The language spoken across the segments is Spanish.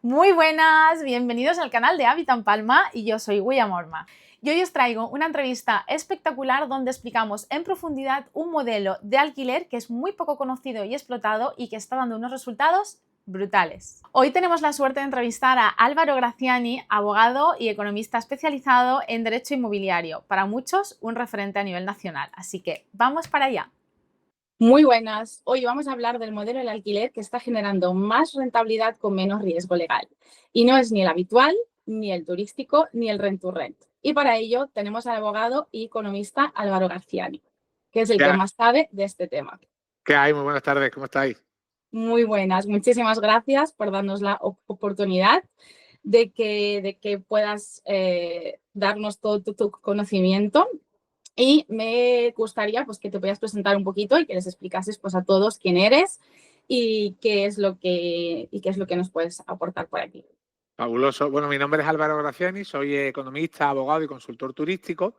Muy buenas, bienvenidos al canal de Habitan Palma y yo soy William Orma. Y hoy os traigo una entrevista espectacular donde explicamos en profundidad un modelo de alquiler que es muy poco conocido y explotado y que está dando unos resultados brutales. Hoy tenemos la suerte de entrevistar a Álvaro Graziani, abogado y economista especializado en derecho inmobiliario, para muchos un referente a nivel nacional. Así que vamos para allá. Muy buenas. Hoy vamos a hablar del modelo del alquiler que está generando más rentabilidad con menos riesgo legal. Y no es ni el habitual, ni el turístico, ni el rent to rent. Y para ello tenemos al abogado y economista Álvaro Graziani, que es el que más sabe de este tema. ¿Qué hay? Muy buenas tardes, ¿cómo estáis? Muy buenas. Muchísimas gracias por darnos la oportunidad de que puedas darnos todo tu conocimiento. Y me gustaría pues, que te pudieras presentar un poquito y que les explicases pues, a todos quién eres y qué es lo que nos puedes aportar por aquí. Fabuloso. Bueno, mi nombre es Álvaro Graziani, soy economista, abogado y consultor turístico.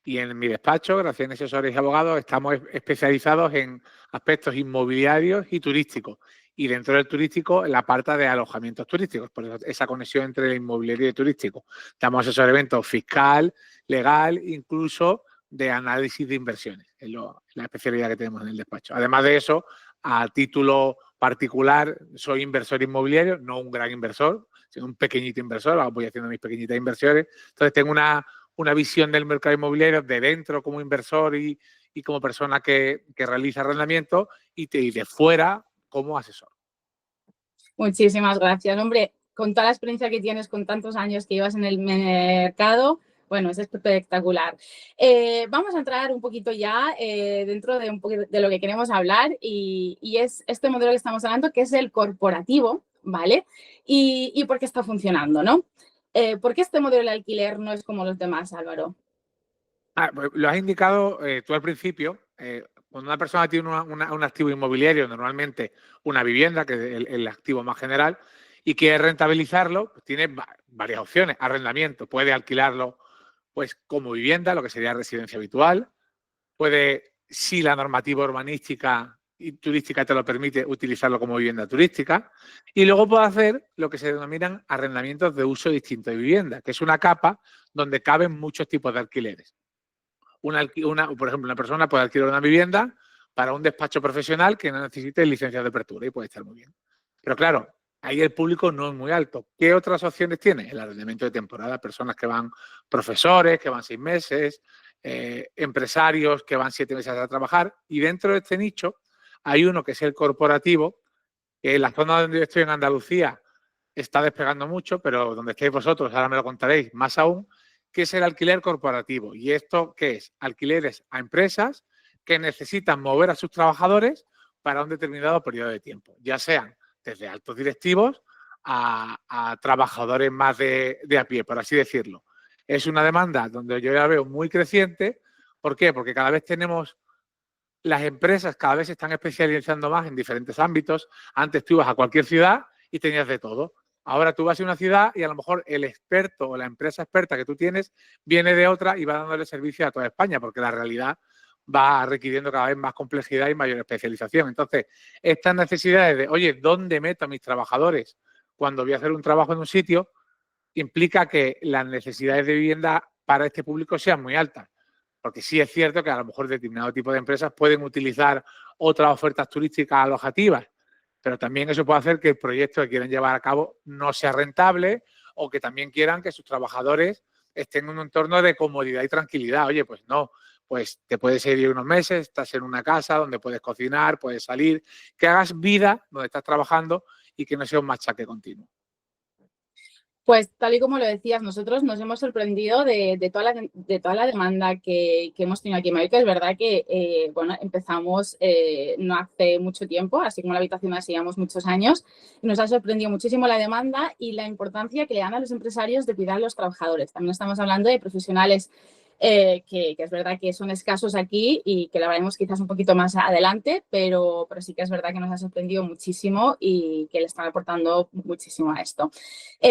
Y en mi despacho, Graziani Asesores y Abogados, estamos especializados en aspectos inmobiliarios y turísticos. Y dentro del turístico, en la parte de alojamientos turísticos, por eso esa conexión entre el inmobiliario y el turístico. Damos asesoramiento fiscal, legal, incluso de análisis de inversiones. Es la especialidad que tenemos en el despacho. Además de eso, a título particular, soy inversor inmobiliario, no un gran inversor, sino un pequeñito inversor. Voy haciendo mis pequeñitas inversiones. Entonces, tengo una visión del mercado inmobiliario de dentro como inversor y como persona que realiza arrendamiento y de fuera como asesor. Muchísimas gracias. Hombre, con toda la experiencia que tienes, con tantos años que llevas en el mercado, bueno, es espectacular. Vamos a entrar un poquito ya dentro de un poquito de lo que queremos hablar y es este modelo que estamos hablando, que es el corporativo, ¿vale? Y por qué está funcionando, ¿no? ¿Por qué este modelo de alquiler no es como los demás, Álvaro? Pues lo has indicado tú al principio. Cuando una persona tiene un activo inmobiliario, normalmente una vivienda, que es el activo más general, y quiere rentabilizarlo, pues tiene varias opciones. Arrendamiento, puede alquilarlo pues como vivienda, lo que sería residencia habitual. Puede, si la normativa urbanística y turística te lo permite, utilizarlo como vivienda turística. Y luego puede hacer lo que se denominan arrendamientos de uso distinto de vivienda, que es una capa donde caben muchos tipos de alquileres. Por ejemplo, una persona puede alquilar una vivienda para un despacho profesional que no necesite licencia de apertura y puede estar muy bien. Pero claro, ahí el público no es muy alto. ¿Qué otras opciones tiene? El arrendamiento de temporada, personas que van, profesores que van 6 meses, empresarios que van 7 meses a trabajar. Y dentro de este nicho hay uno que es el corporativo, que en la zona donde yo estoy en Andalucía está despegando mucho, pero donde estéis vosotros, ahora me lo contaréis más aún, que es el alquiler corporativo. ¿Y esto qué es? Alquileres a empresas que necesitan mover a sus trabajadores para un determinado periodo de tiempo, ya sean desde altos directivos a trabajadores más de a pie, por así decirlo. Es una demanda donde yo ya veo muy creciente. ¿Por qué? Porque cada vez tenemos, las empresas cada vez se están especializando más en diferentes ámbitos. Antes tú ibas a cualquier ciudad y tenías de todo. Ahora tú vas a una ciudad y a lo mejor el experto o la empresa experta que tú tienes viene de otra y va dándole servicio a toda España, porque la realidad va requiriendo cada vez más complejidad y mayor especialización. Entonces, estas necesidades de, oye, ¿dónde meto a mis trabajadores cuando voy a hacer un trabajo en un sitio? Implica que las necesidades de vivienda para este público sean muy altas. Porque sí es cierto que a lo mejor determinado tipo de empresas pueden utilizar otras ofertas turísticas alojativas, pero también eso puede hacer que el proyecto que quieren llevar a cabo no sea rentable o que también quieran que sus trabajadores estén en un entorno de comodidad y tranquilidad. Oye, pues no, pues te puedes ir unos meses, estás en una casa donde puedes cocinar, puedes salir, que hagas vida donde estás trabajando y que no sea un machaque continuo. Pues tal y como lo decías, nosotros nos hemos sorprendido de toda la demanda que hemos tenido aquí en Madrid. Es verdad que bueno, empezamos no hace mucho tiempo, así como la habitación así llevamos muchos años. Nos ha sorprendido muchísimo la demanda y la importancia que le dan a los empresarios de cuidar a los trabajadores. También estamos hablando de profesionales que es verdad que son escasos aquí y que lo veremos quizás un poquito más adelante, pero sí que es verdad que nos ha sorprendido muchísimo y que le están aportando muchísimo a esto.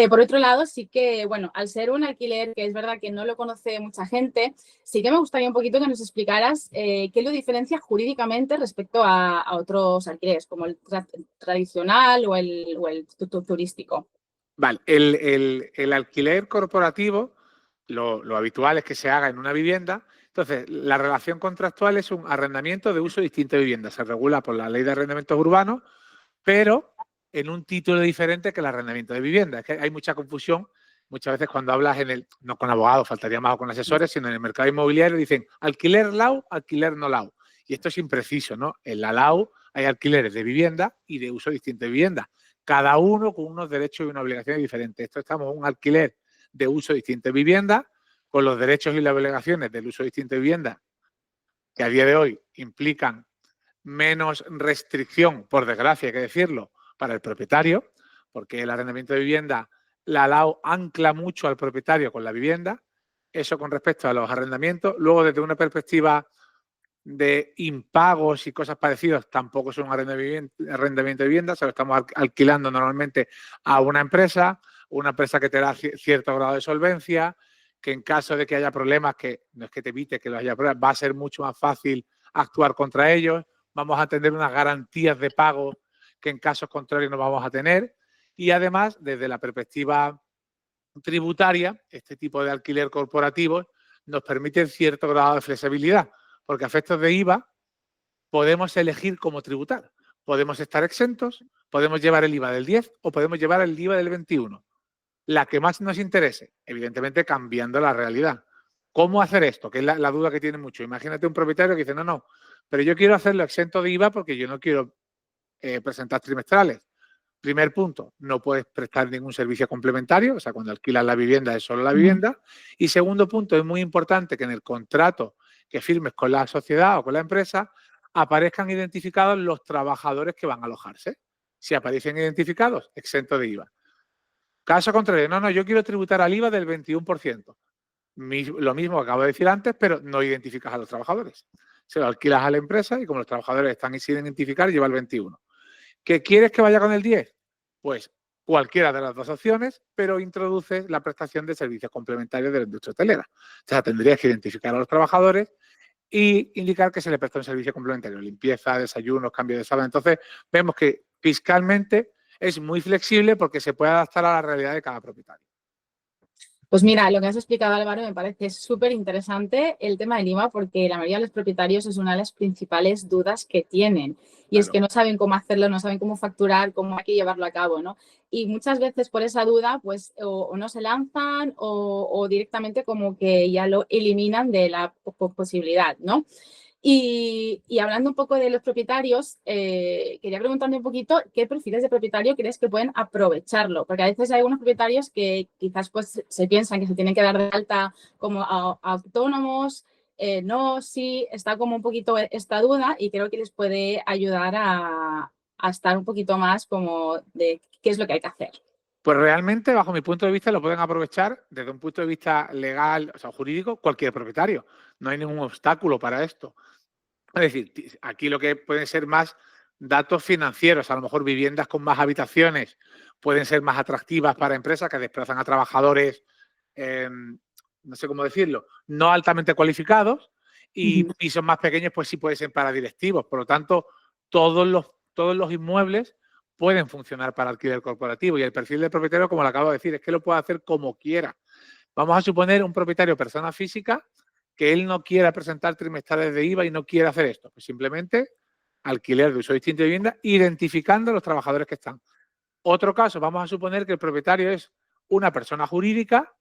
Por otro lado, sí que, bueno, al ser un alquiler que es verdad que no lo conoce mucha gente, sí que me gustaría un poquito que nos explicaras qué lo diferencia jurídicamente respecto a otros alquileres, como el tradicional o el turístico. Vale, el alquiler corporativo, lo habitual es que se haga en una vivienda. Entonces, la relación contractual es un arrendamiento de uso distinto de vivienda. Se regula por la Ley de Arrendamientos Urbanos, pero en un título diferente que el arrendamiento de vivienda. Es que hay mucha confusión. Muchas veces cuando hablas no con abogados, faltaría más, o con asesores, sino en el mercado inmobiliario dicen alquiler LAU, alquiler no LAU. Y esto es impreciso, ¿no? En la LAU hay alquileres de vivienda y de uso distinto de vivienda, cada uno con unos derechos y unas obligaciones diferentes. Esto estamos en un alquiler de uso distinto de vivienda, con los derechos y las obligaciones del uso distinto de vivienda, que a día de hoy implican menos restricción, por desgracia hay que decirlo, para el propietario, porque el arrendamiento de vivienda, la LAU ancla mucho al propietario con la vivienda. Eso con respecto a los arrendamientos. Luego, desde una perspectiva de impagos y cosas parecidas, tampoco es un arrendamiento de vivienda, se lo estamos alquilando normalmente a una empresa que te da cierto grado de solvencia, que en caso de que haya problemas, que no es que te evite que los haya problemas, va a ser mucho más fácil actuar contra ellos, vamos a tener unas garantías de pago que en casos contrarios no vamos a tener, y además, desde la perspectiva tributaria, este tipo de alquiler corporativo nos permite cierto grado de flexibilidad, porque a efectos de IVA podemos elegir cómo tributar. Podemos estar exentos, podemos llevar el IVA del 10 o podemos llevar el IVA del 21. La que más nos interese, evidentemente cambiando la realidad. ¿Cómo hacer esto? Que es la duda que tiene mucho. Imagínate un propietario que dice, no, pero yo quiero hacerlo exento de IVA porque yo no quiero presentar trimestrales. Primer punto, no puedes prestar ningún servicio complementario, o sea, cuando alquilas la vivienda es solo la vivienda. Y segundo punto, es muy importante que en el contrato que firmes con la sociedad o con la empresa aparezcan identificados los trabajadores que van a alojarse. Si aparecen identificados, exento de IVA. Caso contrario, no, yo quiero tributar al IVA del 21%. Lo mismo que acabo de decir antes, pero no identificas a los trabajadores. Se lo alquilas a la empresa y como los trabajadores están sin identificar, lleva el 21%. ¿Qué quieres que vaya con el 10%? Pues cualquiera de las dos opciones, pero introduces la prestación de servicios complementarios de la industria hotelera. O sea, tendrías que identificar a los trabajadores y indicar que se le presta un servicio complementario, limpieza, desayunos, cambio de sala. Entonces, vemos que fiscalmente es muy flexible porque se puede adaptar a la realidad de cada propietario. Pues mira, lo que has explicado, Álvaro, me parece súper interesante el tema del IVA, porque la mayoría de los propietarios es una de las principales dudas que tienen. Y es que no saben cómo hacerlo, no saben cómo facturar, cómo hay que llevarlo a cabo, ¿no? Y muchas veces por esa duda, pues o no se lanzan o directamente como que ya lo eliminan de la posibilidad, ¿no? Y hablando un poco de los propietarios, quería preguntarme un poquito qué perfiles de propietario crees que pueden aprovecharlo, porque a veces hay algunos propietarios que quizás pues se piensan que se tienen que dar de alta como autónomos, no, sí, está como un poquito esta duda y creo que les puede ayudar a estar un poquito más como de qué es lo que hay que hacer. Pues realmente, bajo mi punto de vista, lo pueden aprovechar desde un punto de vista legal, o sea, jurídico, cualquier propietario. No hay ningún obstáculo para esto. Es decir, aquí lo que pueden ser más datos financieros, a lo mejor viviendas con más habitaciones pueden ser más atractivas para empresas que desplazan a trabajadores, no sé cómo decirlo, no altamente cualificados, y pisos más pequeños pues sí pueden ser para directivos. Por lo tanto, todos los inmuebles pueden funcionar para alquiler corporativo y el perfil del propietario, como le acabo de decir, es que lo puede hacer como quiera. Vamos a suponer un propietario persona física que él no quiera presentar trimestrales de IVA y no quiera hacer esto. Pues simplemente alquiler de uso distinto de vivienda, identificando a los trabajadores que están. Otro caso, vamos a suponer que el propietario es una persona jurídica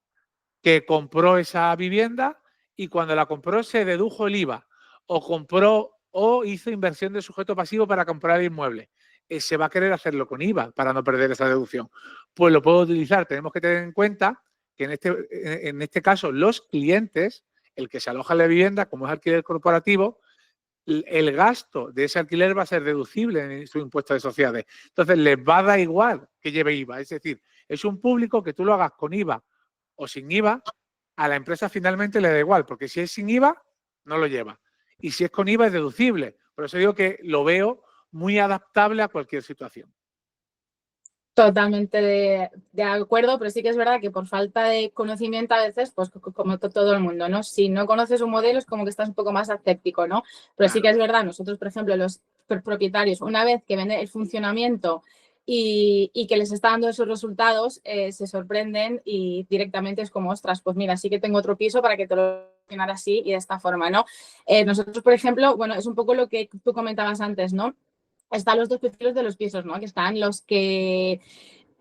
que compró esa vivienda y cuando la compró se dedujo el IVA o hizo inversión de sujeto pasivo para comprar el inmueble. Se va a querer hacerlo con IVA para no perder esa deducción. Pues lo puedo utilizar. Tenemos que tener en cuenta que en este caso los clientes, el que se aloja en la vivienda, como es alquiler corporativo, el gasto de ese alquiler va a ser deducible en su impuesto de sociedades. Entonces, les va a dar igual que lleve IVA. Es decir, es un público que tú lo hagas con IVA o sin IVA, a la empresa finalmente le da igual, porque si es sin IVA, no lo lleva. Y si es con IVA, es deducible. Por eso digo que lo veo muy adaptable a cualquier situación. Totalmente de acuerdo, pero sí que es verdad que por falta de conocimiento a veces, pues como todo el mundo, ¿no? Si no conoces un modelo es como que estás un poco más escéptico, ¿no? Pero sí que es verdad, nosotros, por ejemplo, los propietarios, una vez que ven el funcionamiento y que les está dando esos resultados, se sorprenden y directamente es como, ostras, pues mira, sí que tengo otro piso para que te lo funcionar así y de esta forma, ¿no? Nosotros, por ejemplo, bueno, es un poco lo que tú comentabas antes, ¿no? Están los dos perfiles de los pisos, ¿no? Que están los que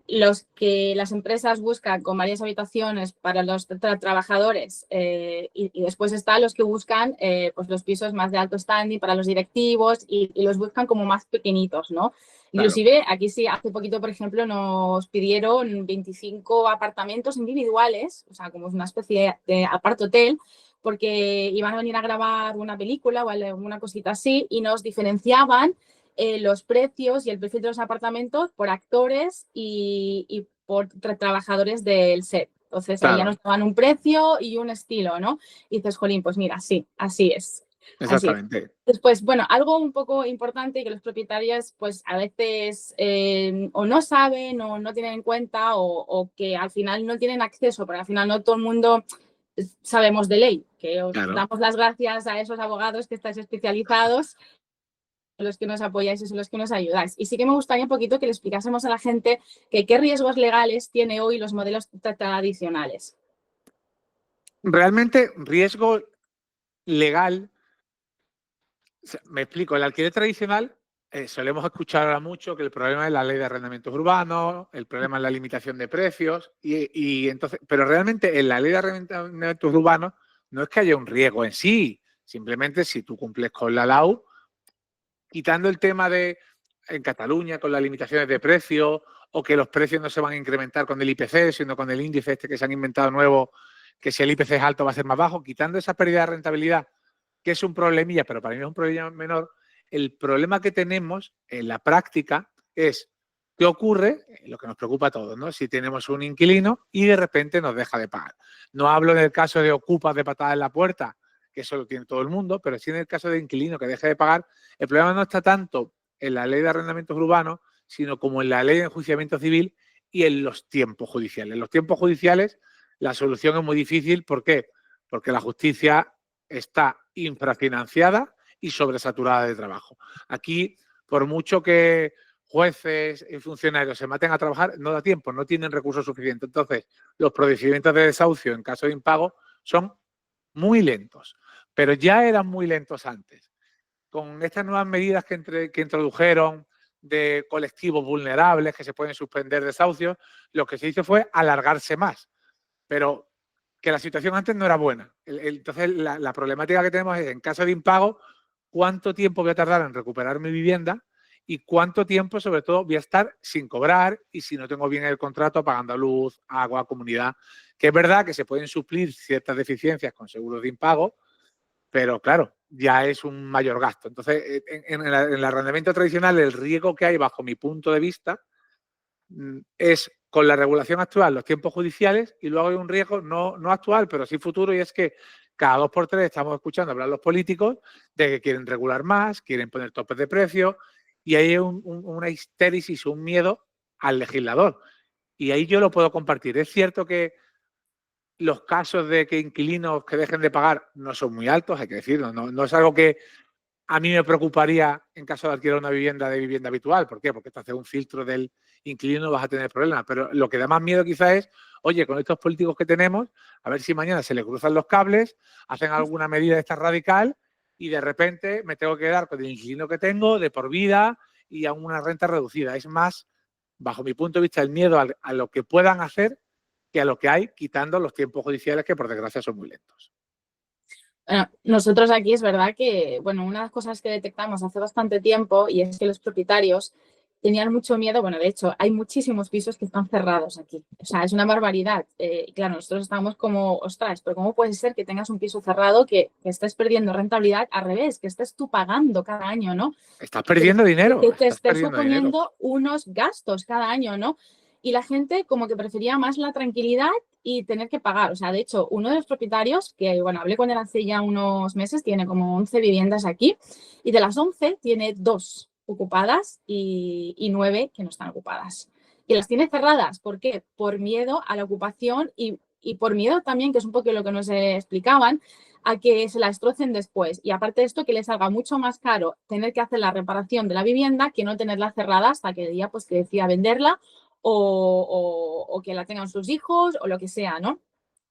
las empresas buscan con varias habitaciones para los trabajadores y después están los que buscan pues los pisos más de alto standing para los directivos y los buscan como más pequeñitos, ¿no? Claro. Inclusive aquí sí, hace poquito, por ejemplo, nos pidieron 25 apartamentos individuales, o sea, como una especie de apart-hotel, porque iban a venir a grabar una película o alguna cosita así y nos diferenciaban los precios y el precio de los apartamentos por actores y por trabajadores del set. Entonces, ahí ya Claro, nos daban un precio y un estilo, ¿no? Y dices, jolín, pues mira, sí, así es. Así es. exactamente. Después, bueno, algo un poco importante que los propietarios, pues a veces o no saben o no tienen en cuenta o que al final no tienen acceso, porque al final no todo el mundo sabemos de ley, que os Claro. damos las gracias a esos abogados que estáis especializados, los que nos apoyáis y son los que nos ayudáis. Y sí que me gustaría un poquito que le explicásemos a la gente que qué riesgos legales tiene hoy los modelos tradicionales. Realmente, riesgo legal, me explico, el alquiler tradicional solemos escuchar ahora mucho que el problema es la ley de arrendamientos urbanos, el problema es la limitación de precios, y entonces, pero realmente en la ley de arrendamientos urbanos no es que haya un riesgo en sí, simplemente si tú cumples con la LAU, quitando el tema de en Cataluña con las limitaciones de precios o que los precios no se van a incrementar con el IPC, sino con el índice este que se han inventado nuevo, que si el IPC es alto va a ser más bajo, quitando esa pérdida de rentabilidad, que es un problemilla, pero para mí es un problema menor, el problema que tenemos en la práctica es qué ocurre, lo que nos preocupa a todos, ¿no? Si tenemos un inquilino y de repente nos deja de pagar. No hablo en el caso de ocupas de patada en la puerta, que eso lo tiene todo el mundo, pero sí en el caso de inquilino que deje de pagar, el problema no está tanto en la ley de arrendamientos urbanos, sino como en la ley de enjuiciamiento civil y en los tiempos judiciales. En los tiempos judiciales la solución es muy difícil. ¿Por qué? Porque la justicia está infrafinanciada y sobresaturada de trabajo. Aquí, por mucho que jueces y funcionarios se maten a trabajar, no da tiempo, no tienen recursos suficientes. Entonces, los procedimientos de desahucio en caso de impago son muy lentos, pero ya eran muy lentos antes. Con estas nuevas medidas que introdujeron de colectivos vulnerables que se pueden suspender desahucios, lo que se hizo fue alargarse más, pero que la situación antes no era buena. Entonces, la problemática que tenemos es, en caso de impago, cuánto tiempo voy a tardar en recuperar mi vivienda y cuánto tiempo, sobre todo, voy a estar sin cobrar y si no tengo bien el contrato pagando luz, agua, comunidad. Que es verdad que se pueden suplir ciertas deficiencias con seguros de impago, pero claro, ya es un mayor gasto. Entonces, en el arrendamiento tradicional, el riesgo que hay, bajo mi punto de vista, es con la regulación actual, los tiempos judiciales, y luego hay un riesgo no actual, pero sí futuro, y es que cada 2 por 3 estamos escuchando hablar los políticos de que quieren regular más, quieren poner topes de precio, y hay una histérisis, un miedo al legislador. Y ahí yo lo puedo compartir. Es cierto que los casos de que inquilinos que dejen de pagar no son muy altos, hay que decirlo, no es algo que a mí me preocuparía en caso de alquilar una vivienda de vivienda habitual. ¿Por qué? Porque te hace un filtro del inquilino, vas a tener problemas. Pero lo que da más miedo quizás es, oye, con estos políticos que tenemos, a ver si mañana se le cruzan los cables, hacen alguna medida esta radical y de repente me tengo que quedar con el inquilino que tengo de por vida y a una renta reducida. Es más, bajo mi punto de vista, el miedo a lo que puedan hacer que a lo que hay, quitando los tiempos judiciales que por desgracia son muy lentos. Bueno, nosotros aquí es verdad que, bueno, una de las cosas que detectamos hace bastante tiempo y es que los propietarios tenían mucho miedo. Bueno, de hecho, hay muchísimos pisos que están cerrados aquí. O sea, es una barbaridad. Claro, nosotros estamos como, ostras, pero ¿cómo puede ser que tengas un piso cerrado que estés perdiendo rentabilidad al revés, que estés tú pagando cada año, ¿no? Estás perdiendo dinero. Que te Estás estés perdiendo dinero. suponiendo unos gastos cada año, ¿no? Y la gente como que prefería más la tranquilidad y tener que pagar. O sea, de hecho, uno de los propietarios, que bueno, hablé con él hace ya unos meses, tiene como 11 viviendas aquí y de las 11 tiene 2 ocupadas y 9 que no están ocupadas. Y las tiene cerradas. ¿Por qué? Por miedo a la ocupación y por miedo también, que es un poco lo que nos explicaban, a que se la destrocen después. Y aparte de esto, que les salga mucho más caro tener que hacer la reparación de la vivienda que no tenerla cerrada hasta que el día pues, que decida venderla o que la tengan sus hijos o lo que sea, ¿no?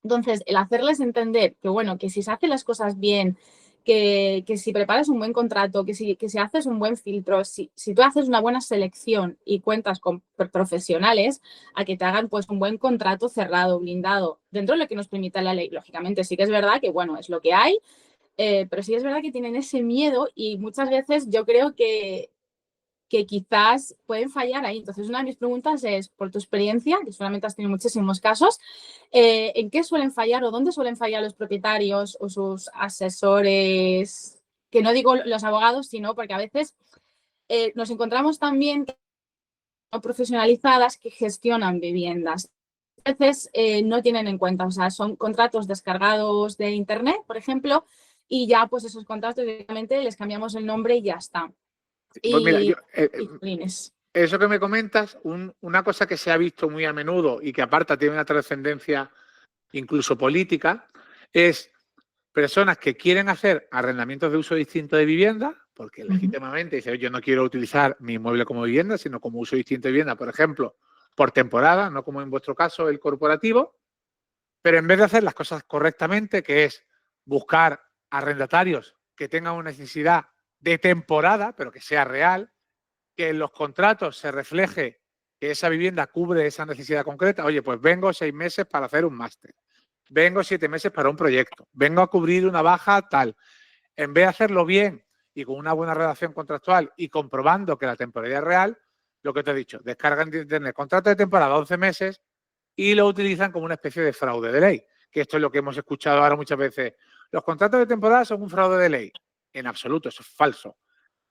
Entonces, el hacerles entender que, bueno, que si se hacen las cosas bien, que si preparas un buen contrato, que si haces un buen filtro, si tú haces una buena selección y cuentas con profesionales a que te hagan pues un buen contrato cerrado, blindado, dentro de lo que nos permita la ley. Lógicamente, sí que es verdad que, bueno, es lo que hay, pero sí es verdad que tienen ese miedo y muchas veces yo creo que quizás pueden fallar ahí. Entonces, una de mis preguntas es, por tu experiencia, que solamente has tenido muchísimos casos, ¿en qué suelen fallar o dónde suelen fallar los propietarios o sus asesores? Que no digo los abogados, sino porque a veces nos encontramos también no profesionalizadas que gestionan viviendas. A veces no tienen en cuenta, o sea, son contratos descargados de internet, por ejemplo, y ya pues esos contratos directamente les cambiamos el nombre y ya está. Pues mira, Eso que me comentas, una cosa que se ha visto muy a menudo y que aparte tiene una trascendencia incluso política, es personas que quieren hacer arrendamientos de uso distinto de vivienda, porque legítimamente dicen, yo no quiero utilizar mi inmueble como vivienda, sino como uso distinto de vivienda, por ejemplo, por temporada, no como en vuestro caso el corporativo, pero en vez de hacer las cosas correctamente, que es buscar arrendatarios que tengan una necesidad de temporada, pero que sea real, que en los contratos se refleje que esa vivienda cubre esa necesidad concreta. Oye, pues vengo 6 meses para hacer un máster, vengo 7 meses para un proyecto, vengo a cubrir una baja tal. En vez de hacerlo bien y con una buena redacción contractual y comprobando que la temporalidad es real, lo que te he dicho, descargan de internet contrato de temporada 11 meses y lo utilizan como una especie de fraude de ley, que esto es lo que hemos escuchado ahora muchas veces. Los contratos de temporada son un fraude de ley. En absoluto, eso es falso.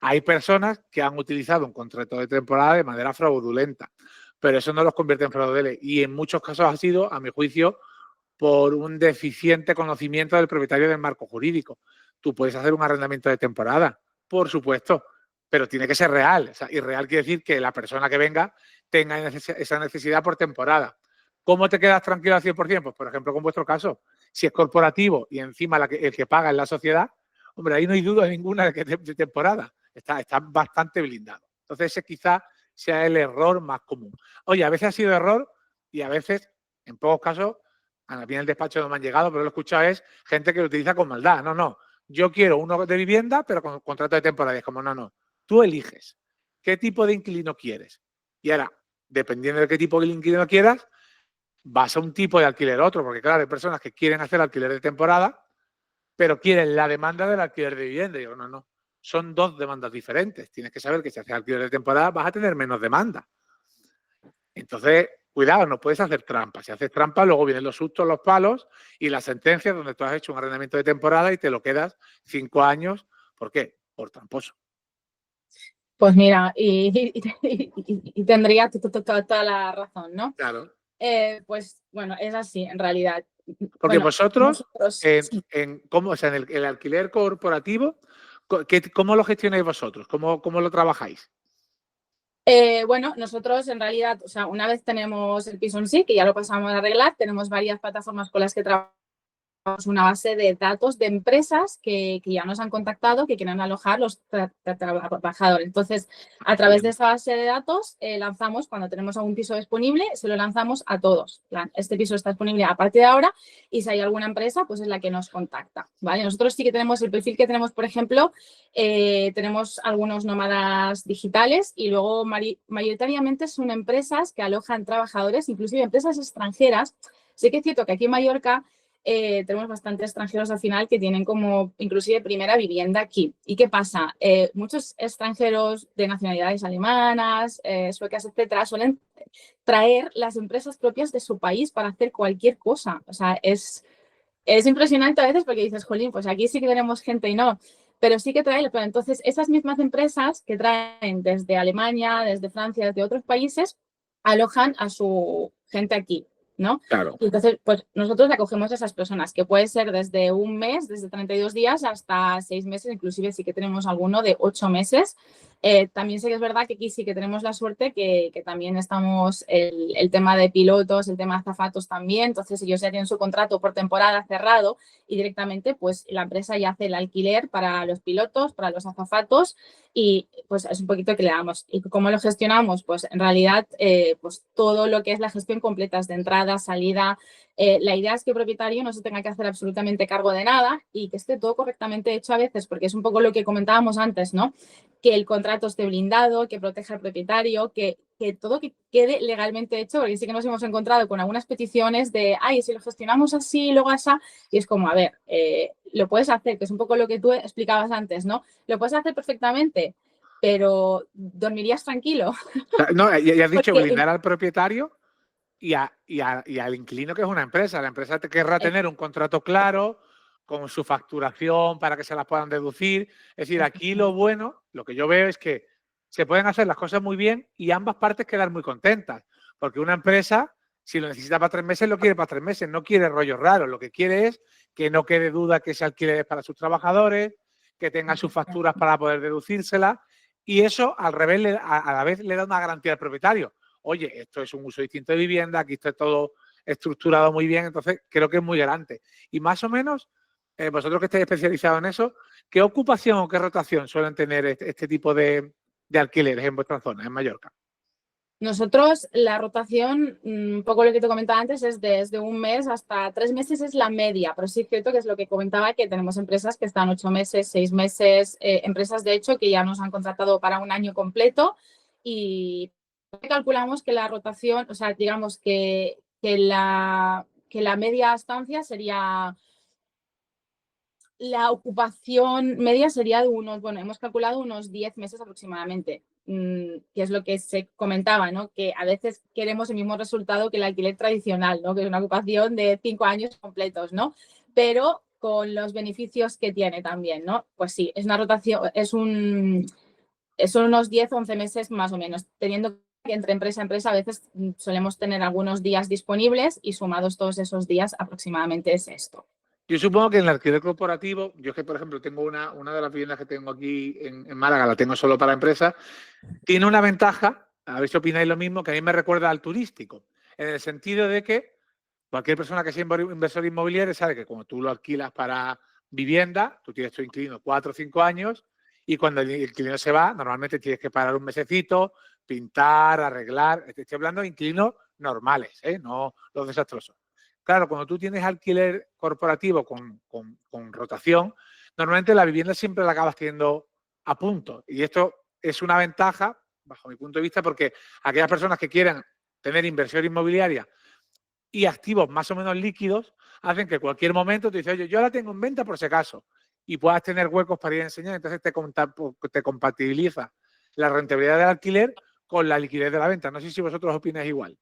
Hay personas que han utilizado un contrato de temporada de manera fraudulenta, pero eso no los convierte en fraude de ley. Y en muchos casos ha sido, a mi juicio, por un deficiente conocimiento del propietario del marco jurídico. Tú puedes hacer un arrendamiento de temporada, por supuesto, pero tiene que ser real. O sea, y real quiere decir que la persona que venga tenga esa necesidad por temporada. ¿Cómo te quedas tranquilo al 100%? Pues, por ejemplo, con vuestro caso, si es corporativo y encima el que paga es la sociedad, hombre, ahí no hay duda ninguna de que de temporada. Está bastante blindado. Entonces, ese quizá sea el error más común. Oye, a veces ha sido error y a veces, en pocos casos, a mí en el despacho no me han llegado, pero lo he escuchado es gente que lo utiliza con maldad. No, yo quiero uno de vivienda, pero con contrato de temporada. Es como, no, tú eliges qué tipo de inquilino quieres. Y ahora, dependiendo de qué tipo de inquilino quieras, vas a un tipo de alquiler a otro, porque claro, hay personas que quieren hacer alquiler de temporada, pero quieren la demanda del alquiler de vivienda. Y digo, no, son dos demandas diferentes. Tienes que saber que si haces alquiler de temporada vas a tener menos demanda. Entonces, cuidado, no puedes hacer trampa. Si haces trampa, luego vienen los sustos, los palos y las sentencias donde tú has hecho un arrendamiento de temporada y te lo quedas 5 años. ¿Por qué? Por tramposo. Pues mira, y tendría toda la razón, ¿no? Claro. Pues bueno, es así en realidad. Porque bueno, vosotros, sí. ¿cómo, en el alquiler corporativo, ¿cómo lo gestionáis vosotros? ¿Cómo lo trabajáis? Bueno, nosotros en realidad, o sea, una vez tenemos el piso en sí, que ya lo pasamos a arreglar, tenemos varias plataformas con las que trabajamos, una base de datos de empresas que ya nos han contactado, que quieren alojar los trabajadores. Entonces, a través de esa base de datos, lanzamos, cuando tenemos algún piso disponible, se lo lanzamos a todos. Este piso está disponible a partir de ahora y si hay alguna empresa, pues es la que nos contacta, ¿vale? Nosotros sí que tenemos el perfil que tenemos, por ejemplo, tenemos algunos nómadas digitales y luego mayoritariamente son empresas que alojan trabajadores, inclusive empresas extranjeras. Sí que es cierto que aquí en Mallorca tenemos bastantes extranjeros al final que tienen como inclusive primera vivienda aquí. ¿Y qué pasa? Muchos extranjeros de nacionalidades alemanas, suecas, etcétera, suelen traer las empresas propias de su país para hacer cualquier cosa. O sea, es impresionante a veces porque dices, jolín, pues aquí sí que tenemos gente y no, pero sí que traen. Pero entonces, esas mismas empresas que traen desde Alemania, desde Francia, desde otros países, alojan a su gente aquí, ¿no? Claro. Y entonces, pues nosotros acogemos a esas personas, que puede ser desde un mes, desde 32 días hasta 6 meses, inclusive sí que tenemos alguno de 8 meses, También sé que es verdad que aquí sí que tenemos la suerte que también estamos el tema de pilotos, el tema de azafatos también. Entonces ellos ya tienen su contrato por temporada cerrado y directamente pues la empresa ya hace el alquiler para los pilotos, para los azafatos y pues es un poquito que le damos. ¿Y cómo lo gestionamos? Pues en realidad pues todo lo que es la gestión completa de entrada, salida. La idea es que el propietario no se tenga que hacer absolutamente cargo de nada y que esté todo correctamente hecho a veces, porque es un poco lo que comentábamos antes, ¿no? Que el contrato esté blindado, que proteja al propietario, que todo que quede legalmente hecho, porque sí que nos hemos encontrado con algunas peticiones de, ay, si lo gestionamos así, luego así, y es como, a ver, lo puedes hacer, que es un poco lo que tú explicabas antes, ¿no? Lo puedes hacer perfectamente, pero ¿dormirías tranquilo? O sea, no, ya has dicho Porque blindar al propietario y al inquilino, que es una empresa. La empresa te querrá tener un contrato claro con su facturación para que se las puedan deducir. Es decir, aquí lo bueno, lo que yo veo es que se pueden hacer las cosas muy bien y ambas partes quedan muy contentas. Porque una empresa, si lo necesita para 3 meses, lo quiere para 3 meses, no quiere rollos raros. Lo que quiere es que no quede duda que ese alquiler es para sus trabajadores, que tengan sus facturas para poder deducírselas. Y eso, al revés, a la vez le da una garantía al propietario. Oye, esto es un uso distinto de vivienda, aquí está todo estructurado muy bien, entonces creo que es muy grande. Y más o menos, vosotros que estáis especializados en eso, ¿qué ocupación o qué rotación suelen tener este tipo de alquileres en vuestra zona, en Mallorca? nosotros la rotación, un poco lo que te comentaba antes, es desde 1 mes hasta 3 meses es la media, pero sí es cierto que es lo que comentaba, que tenemos empresas que están 8 meses, 6 meses, empresas de hecho que ya nos han contratado para un año completo y calculamos que la rotación, o sea, digamos que la media estancia sería la ocupación media sería de unos, bueno, hemos calculado unos 10 meses aproximadamente, que es lo que se comentaba, ¿no? Que a veces queremos el mismo resultado que el alquiler tradicional, ¿no? Que es una ocupación de 5 años completos, ¿no? Pero con los beneficios que tiene también, ¿no? Pues sí, es una rotación, son unos 10 o 11 meses más o menos, teniendo que entre empresa a empresa a veces solemos tener algunos días disponibles y sumados todos esos días aproximadamente es esto. Yo supongo que en el alquiler corporativo, yo es que, por ejemplo, tengo una de las viviendas que tengo aquí en Málaga, la tengo solo para empresas, tiene una ventaja, a ver si opináis lo mismo, que a mí me recuerda al turístico, en el sentido de que cualquier persona que sea inversor inmobiliario sabe que como tú lo alquilas para vivienda, tú tienes tu inquilino 4 o 5 años y cuando el inquilino se va, normalmente tienes que parar un mesecito, pintar, arreglar. Estoy hablando de inquilinos normales, no los desastrosos. Claro, cuando tú tienes alquiler corporativo con rotación, normalmente la vivienda siempre la acabas teniendo a punto. Y esto es una ventaja, bajo mi punto de vista, porque aquellas personas que quieran tener inversión inmobiliaria y activos más o menos líquidos hacen que en cualquier momento tú dices, oye, yo la tengo en venta por si acaso y puedas tener huecos para ir a enseñar, entonces te compatibiliza la rentabilidad del alquiler con la liquidez de la venta. No sé si vosotros opináis igual.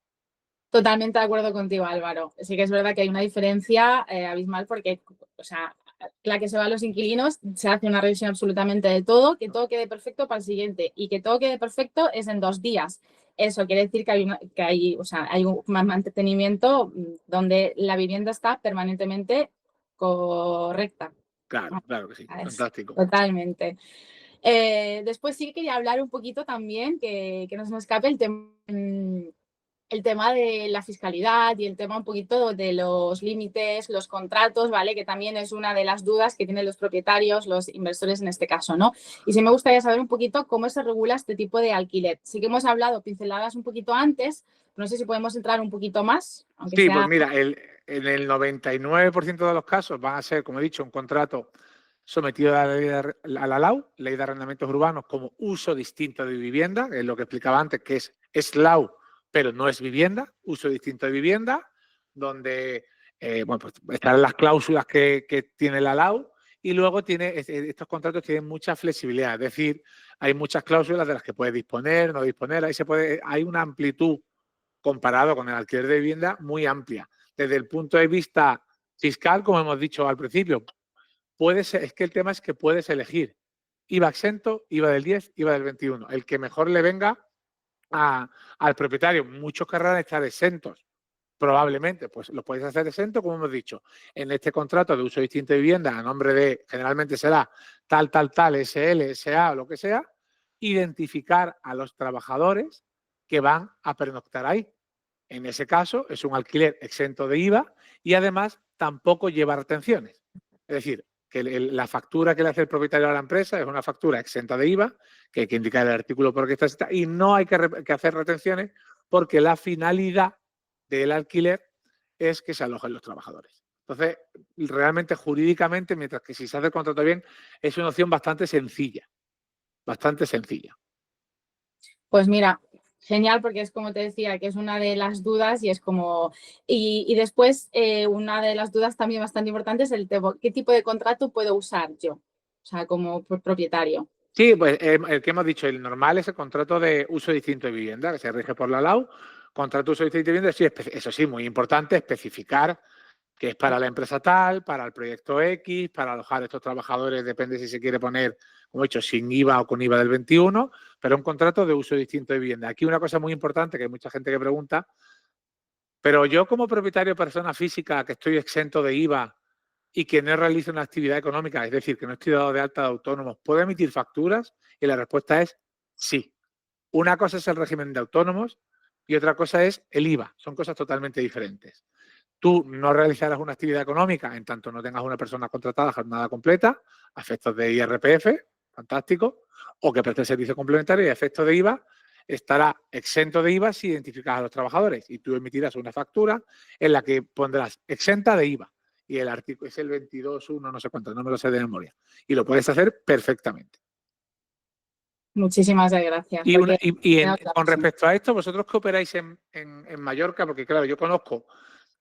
Totalmente de acuerdo contigo, Álvaro. Sí que es verdad que hay una diferencia abismal porque, o sea, la que se va a los inquilinos, se hace una revisión absolutamente de todo, que todo quede perfecto para el siguiente y que todo quede perfecto es en 2 días. Eso quiere decir que hay un mantenimiento donde la vivienda está permanentemente correcta. Claro, claro que sí, fantástico. Totalmente. Después sí quería hablar un poquito también, que no se me escape el tema de la fiscalidad y el tema un poquito de los límites, los contratos, ¿vale? Que también es una de las dudas que tienen los propietarios, los inversores en este caso, ¿no? Y sí me gustaría saber un poquito cómo se regula este tipo de alquiler. Sí que hemos hablado pinceladas un poquito antes, no sé si podemos entrar un poquito más, aunque Sí, sea... pues mira, en el 99% de los casos van a ser, como he dicho, un contrato sometido a la LAU, Ley de Arrendamientos Urbanos, como uso distinto de vivienda, es lo que explicaba antes, que es LAU, pero no es vivienda, uso distinto de vivienda, donde bueno, pues están las cláusulas que tiene la LAU y luego estos contratos tienen mucha flexibilidad, es decir, hay muchas cláusulas de las que puedes disponer, no disponer, hay una amplitud comparado con el alquiler de vivienda muy amplia. Desde el punto de vista fiscal, como hemos dicho al principio, es que el tema es que puedes elegir IVA exento, IVA del 10, IVA del 21, el que mejor le venga al propietario. Muchos querrán estar exentos, probablemente, pues lo podéis hacer exento, como hemos dicho, en este contrato de uso distinto de vivienda a nombre de, generalmente será tal, SL, SA o lo que sea, identificar a los trabajadores que van a pernoctar ahí. En ese caso, es un alquiler exento de IVA y además tampoco lleva retenciones. Es decir, que la factura que le hace el propietario a la empresa es una factura exenta de IVA, que hay que indicar el artículo por qué está exenta, y no hay que hacer retenciones porque la finalidad del alquiler es que se alojen los trabajadores. Entonces, realmente jurídicamente, mientras que si se hace el contrato bien, es una opción bastante sencilla. Bastante sencilla. Pues mira, genial, porque es como te decía, que es una de las dudas y es como... Y después, una de las dudas también bastante importante es el tema, ¿qué tipo de contrato puedo usar yo? O sea, como propietario. Sí, pues el que hemos dicho, el normal es el contrato de uso distinto de vivienda, que se rige por la LAU. Contrato de uso distinto de vivienda, sí, eso sí, muy importante, especificar que es para la empresa tal, para el proyecto X, para alojar a estos trabajadores, depende si se quiere poner, como he dicho, sin IVA o con IVA del 21, pero un contrato de uso distinto de vivienda. Aquí una cosa muy importante, que hay mucha gente que pregunta, pero yo como propietario persona física que estoy exento de IVA y que no realizo una actividad económica, es decir, que no estoy dado de alta de autónomos, ¿puedo emitir facturas? Y la respuesta es sí. Una cosa es el régimen de autónomos y otra cosa es el IVA. Son cosas totalmente diferentes. Tú no realizarás una actividad económica en tanto no tengas una persona contratada a jornada completa, a efectos de IRPF, fantástico, o que preste servicio complementario y a efectos de IVA estará exento de IVA si identificas a los trabajadores y tú emitirás una factura en la que pondrás exenta de IVA y el artículo es el 22.1, no sé cuánto, no me lo sé de memoria, y lo puedes hacer perfectamente. Muchísimas gracias. Con respecto a esto, vosotros que operáis en Mallorca, porque claro, yo conozco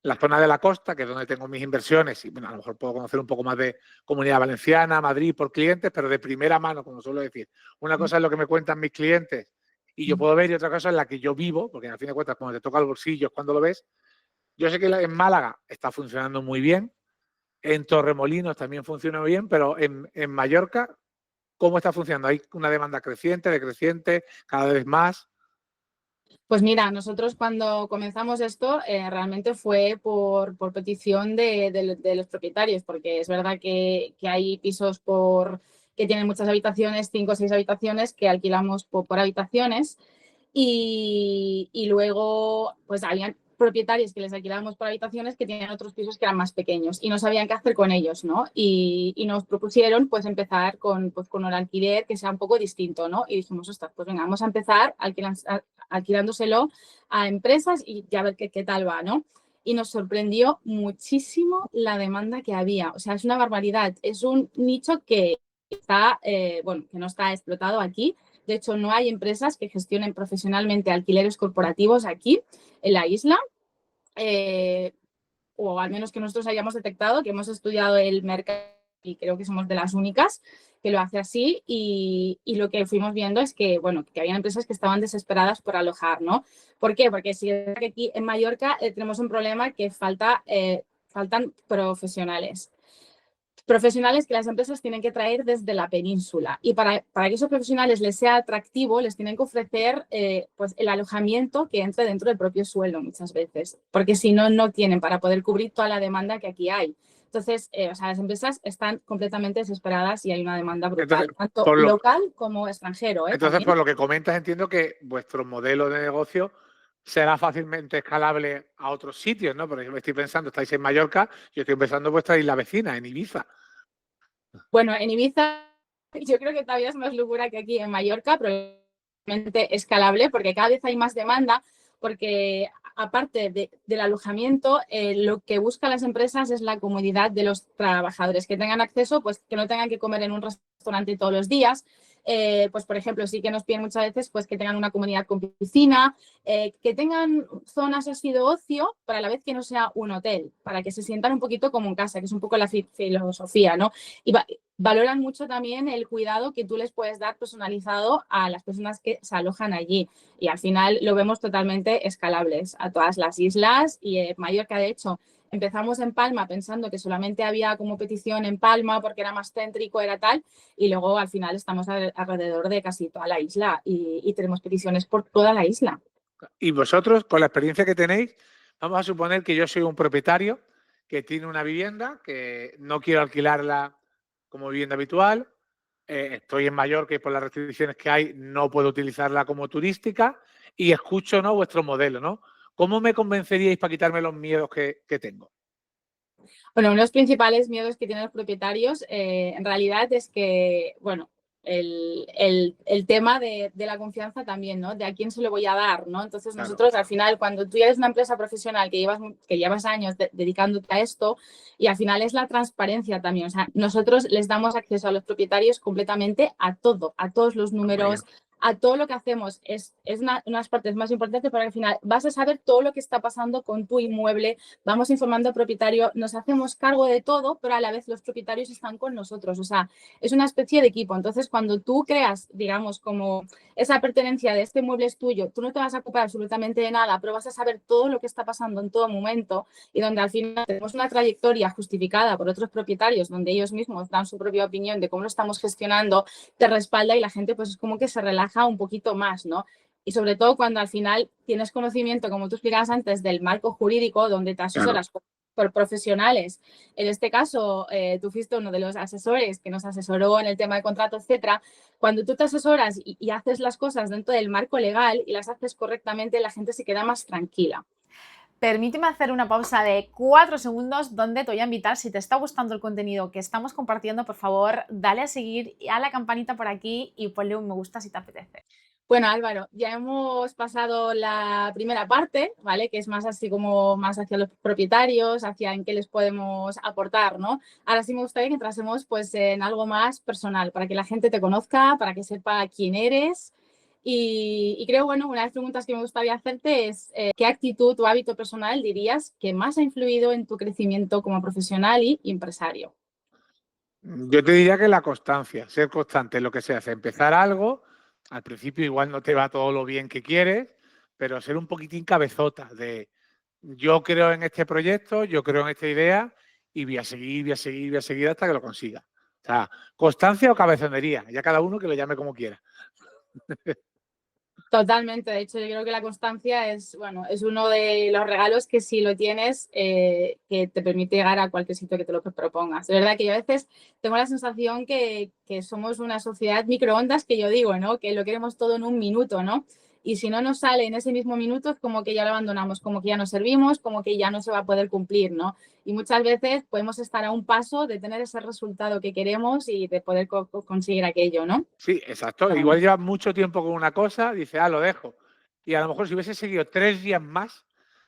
la zona de la costa, que es donde tengo mis inversiones, y bueno, a lo mejor puedo conocer un poco más de Comunidad Valenciana, Madrid, por clientes, pero de primera mano, como suelo decir. Una cosa es lo que me cuentan mis clientes y yo puedo ver, y otra cosa es la que yo vivo, porque al fin de cuentas, cuando te toca el bolsillo es cuando lo ves. Yo sé que en Málaga está funcionando muy bien, en Torremolinos también funciona bien, pero en Mallorca, ¿cómo está funcionando? ¿Hay una demanda creciente, decreciente, cada vez más? Pues mira, nosotros cuando comenzamos esto realmente fue por petición de los propietarios, porque es verdad que hay pisos que tienen muchas habitaciones, 5 o 6 habitaciones, que alquilamos por habitaciones y luego pues habían propietarios que les alquilábamos por habitaciones que tenían otros pisos que eran más pequeños y no sabían qué hacer con ellos, ¿no? Y nos propusieron pues empezar con un alquiler que sea un poco distinto, ¿no? Y dijimos, ostras, pues venga, vamos a empezar alquilándoselo a empresas y ya ver qué tal va, ¿no? Y nos sorprendió muchísimo la demanda que había. O sea, es una barbaridad. Es un nicho que está, que no está explotado aquí. De hecho, no hay empresas que gestionen profesionalmente alquileres corporativos aquí en la isla, o al menos que nosotros hayamos detectado, que hemos estudiado el mercado y creo que somos de las únicas que lo hace así y lo que fuimos viendo es que, bueno, que había empresas que estaban desesperadas por alojar, ¿no? ¿Por qué? Porque si es que aquí en Mallorca tenemos un problema que faltan profesionales. Profesionales que las empresas tienen que traer desde la península y para que esos profesionales les sea atractivo les tienen que ofrecer pues el alojamiento que entre dentro del propio sueldo muchas veces, porque si no, no tienen para poder cubrir toda la demanda que aquí hay. Entonces, o sea, las empresas están completamente desesperadas y hay una demanda brutal, tanto local como extranjero. Entonces, también. por lo que comentas, entiendo que vuestro modelo de negocio será fácilmente escalable a otros sitios, ¿no? Porque yo me estoy pensando, estáis en Mallorca, yo estoy pensando en vuestra isla vecina, en Ibiza. Bueno, en Ibiza yo creo que todavía es más locura que aquí en Mallorca, probablemente escalable porque cada vez hay más demanda, porque aparte del alojamiento, lo que buscan las empresas es la comodidad de los trabajadores, que tengan acceso, pues que no tengan que comer en un restaurante todos los días. Pues por ejemplo, sí que nos piden muchas veces pues que tengan una comunidad con piscina, que tengan zonas así de ocio, para la vez que no sea un hotel, para que se sientan un poquito como en casa, que es un poco la filosofía, ¿no? Y valoran mucho también el cuidado que tú les puedes dar personalizado a las personas que se alojan allí. Y al final lo vemos totalmente escalables a todas las islas y Mallorca, de hecho, empezamos en Palma pensando que solamente había como petición en Palma porque era más céntrico, era tal, y luego al final estamos alrededor de casi toda la isla y tenemos peticiones por toda la isla. Y vosotros, con la experiencia que tenéis, vamos a suponer que yo soy un propietario que tiene una vivienda, que no quiero alquilarla como vivienda habitual, estoy en Mallorca y por las restricciones que hay no puedo utilizarla como turística y escucho, ¿no?, vuestro modelo, ¿no? ¿Cómo me convenceríais para quitarme los miedos que tengo? Bueno, uno de los principales miedos que tienen los propietarios en realidad es que, bueno, el tema de la confianza también, ¿no? De a quién se lo voy a dar, ¿no? Entonces Claro. nosotros al final, cuando tú ya eres una empresa profesional que llevas años dedicándote a esto, y al final es la transparencia también, o sea, nosotros les damos acceso a los propietarios completamente a todo, a todos los números, a todo lo que hacemos. Es una de las partes más importantes, porque al final vas a saber todo lo que está pasando con tu inmueble, vamos informando al propietario, nos hacemos cargo de todo, pero a la vez los propietarios están con nosotros, o sea, es una especie de equipo. Entonces, cuando tú creas, digamos, como esa pertenencia de este mueble es tuyo, tú no te vas a ocupar absolutamente de nada, pero vas a saber todo lo que está pasando en todo momento, y donde al final tenemos una trayectoria justificada por otros propietarios, donde ellos mismos dan su propia opinión de cómo lo estamos gestionando, te respalda y la gente pues es como que se relaja un poquito más, ¿no? Y sobre todo cuando al final tienes conocimiento, como tú explicabas antes, del marco jurídico, donde te asesoras por profesionales. En este caso, tú fuiste uno de los asesores que nos asesoró en el tema de contrato, etcétera. Cuando tú te asesoras y haces las cosas dentro del marco legal y las haces correctamente, la gente se queda más tranquila. Permíteme hacer una pausa de 4 segundos donde te voy a invitar, si te está gustando el contenido que estamos compartiendo, por favor, dale a seguir y a la campanita por aquí y ponle un me gusta si te apetece. Bueno, Álvaro, ya hemos pasado la primera parte, ¿vale? Que es más así como más hacia los propietarios, hacia en qué les podemos aportar, ¿no? Ahora sí me gustaría que entrásemos pues en algo más personal, para que la gente te conozca, para que sepa quién eres. Y creo, bueno, una de las preguntas que me gustaría hacerte es ¿qué actitud o hábito personal dirías que más ha influido en tu crecimiento como profesional y empresario? Yo te diría que la constancia, ser constante en lo que se hace. Empezar algo, al principio igual no te va todo lo bien que quieres, pero ser un poquitín cabezota de yo creo en este proyecto, yo creo en esta idea y voy a seguir, voy a seguir, voy a seguir hasta que lo consiga. O sea, constancia o cabezonería, ya cada uno que lo llame como quiera. Totalmente, de hecho yo creo que la constancia es, bueno, es uno de los regalos que si lo tienes que te permite llegar a cualquier sitio que te lo propongas. De verdad que yo a veces tengo la sensación que somos una sociedad microondas, que yo digo, ¿no? Que lo queremos todo en un minuto, ¿no? Y si no nos sale en ese mismo minuto, es como que ya lo abandonamos, como que ya no servimos, como que ya no se va a poder cumplir, ¿no? Y muchas veces podemos estar a un paso de tener ese resultado que queremos y de poder conseguir aquello, ¿no? Sí, exacto. Igual llevas mucho tiempo con una cosa, dices, lo dejo. Y a lo mejor si hubiese seguido 3 días más,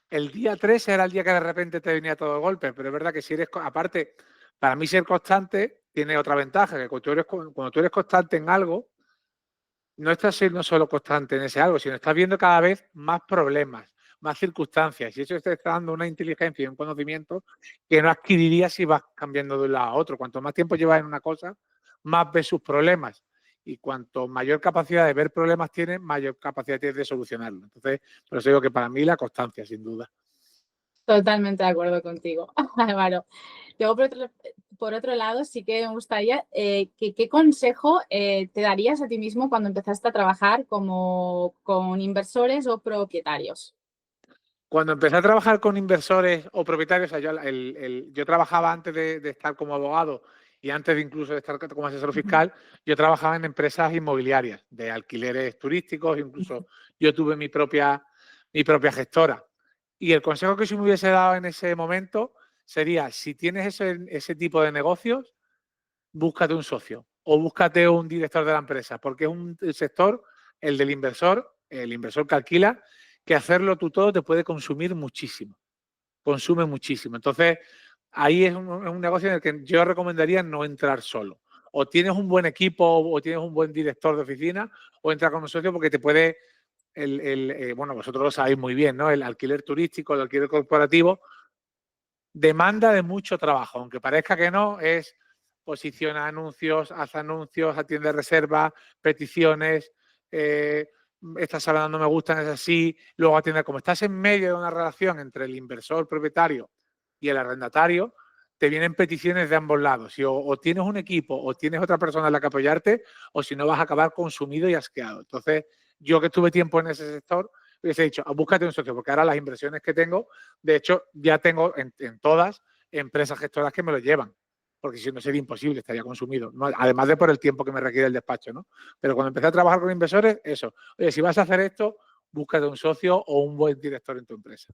el día 3 era el día que de repente te venía todo de golpe. Pero es verdad que si eres, aparte, para mí ser constante tiene otra ventaja, que cuando tú eres constante en algo, no estás siendo solo constante en ese algo, sino estás viendo cada vez más problemas, más circunstancias. Y eso te está dando una inteligencia y un conocimiento que no adquirirías si vas cambiando de un lado a otro. Cuanto más tiempo llevas en una cosa, más ves sus problemas. Y cuanto mayor capacidad de ver problemas tienes, mayor capacidad tienes de solucionarlo. Entonces, por eso digo que para mí la constancia, sin duda. Totalmente de acuerdo contigo, Álvaro. Luego, por otro lado, sí que me gustaría, ¿qué consejo te darías a ti mismo cuando empezaste a trabajar con inversores o propietarios? Cuando empecé a trabajar con inversores o propietarios, o sea, yo trabajaba antes de estar como abogado y antes de incluso de estar como asesor fiscal, yo trabajaba en empresas inmobiliarias, de alquileres turísticos, incluso yo tuve mi propia gestora. Y el consejo que yo me hubiese dado en ese momento sería, si tienes ese tipo de negocios, búscate un socio o búscate un director de la empresa, porque es un sector, el del inversor, el inversor que alquila, que hacerlo tú todo te puede consumir muchísimo, consume muchísimo. Entonces, ahí es un negocio en el que yo recomendaría no entrar solo. O tienes un buen equipo o tienes un buen director de oficina o entra con un socio porque te puede, bueno, vosotros lo sabéis muy bien, ¿no? El alquiler turístico, el alquiler corporativo, demanda de mucho trabajo, aunque parezca que no, es posiciona anuncios, haz anuncios, atiende reservas, peticiones, estas salas no me gustan, es así, luego atiende, como estás en medio de una relación entre el inversor propietario y el arrendatario, te vienen peticiones de ambos lados. Si o tienes un equipo o tienes otra persona en la que apoyarte, o si no vas a acabar consumido y asqueado. Entonces, yo que tuve tiempo en ese sector, hubiese dicho, búscate un socio, porque ahora las inversiones que tengo, de hecho, ya tengo en todas empresas gestoras que me lo llevan. porque si no sería imposible, estaría consumido, ¿no? Además de por el tiempo que me requiere el despacho, ¿no? Pero cuando empecé a trabajar con inversores, eso. Oye, si vas a hacer esto, búscate un socio o un buen director en tu empresa.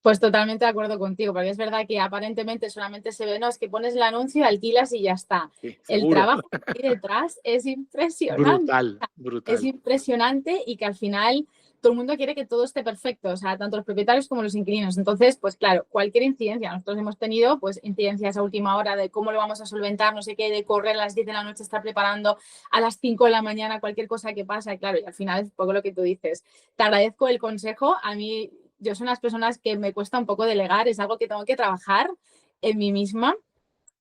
Pues totalmente de acuerdo contigo, porque es verdad que aparentemente solamente se ve, no, es que pones el anuncio, alquilas y ya está. Sí, El seguro. trabajo que hay detrás es impresionante. Brutal, Es brutal. impresionante y que al final todo el mundo quiere que todo esté perfecto, o sea, tanto los propietarios como los inquilinos. Entonces, pues claro, cualquier incidencia, nosotros hemos tenido pues incidencias a última hora de cómo lo vamos a solventar, no sé qué, de correr a las 10 de la noche, estar preparando a las 5 de la mañana cualquier cosa que pasa, y claro, y al final es un poco lo que tú dices. Te agradezco el consejo, a mí, yo soy unas personas que me cuesta un poco delegar, es algo que tengo que trabajar en mí misma.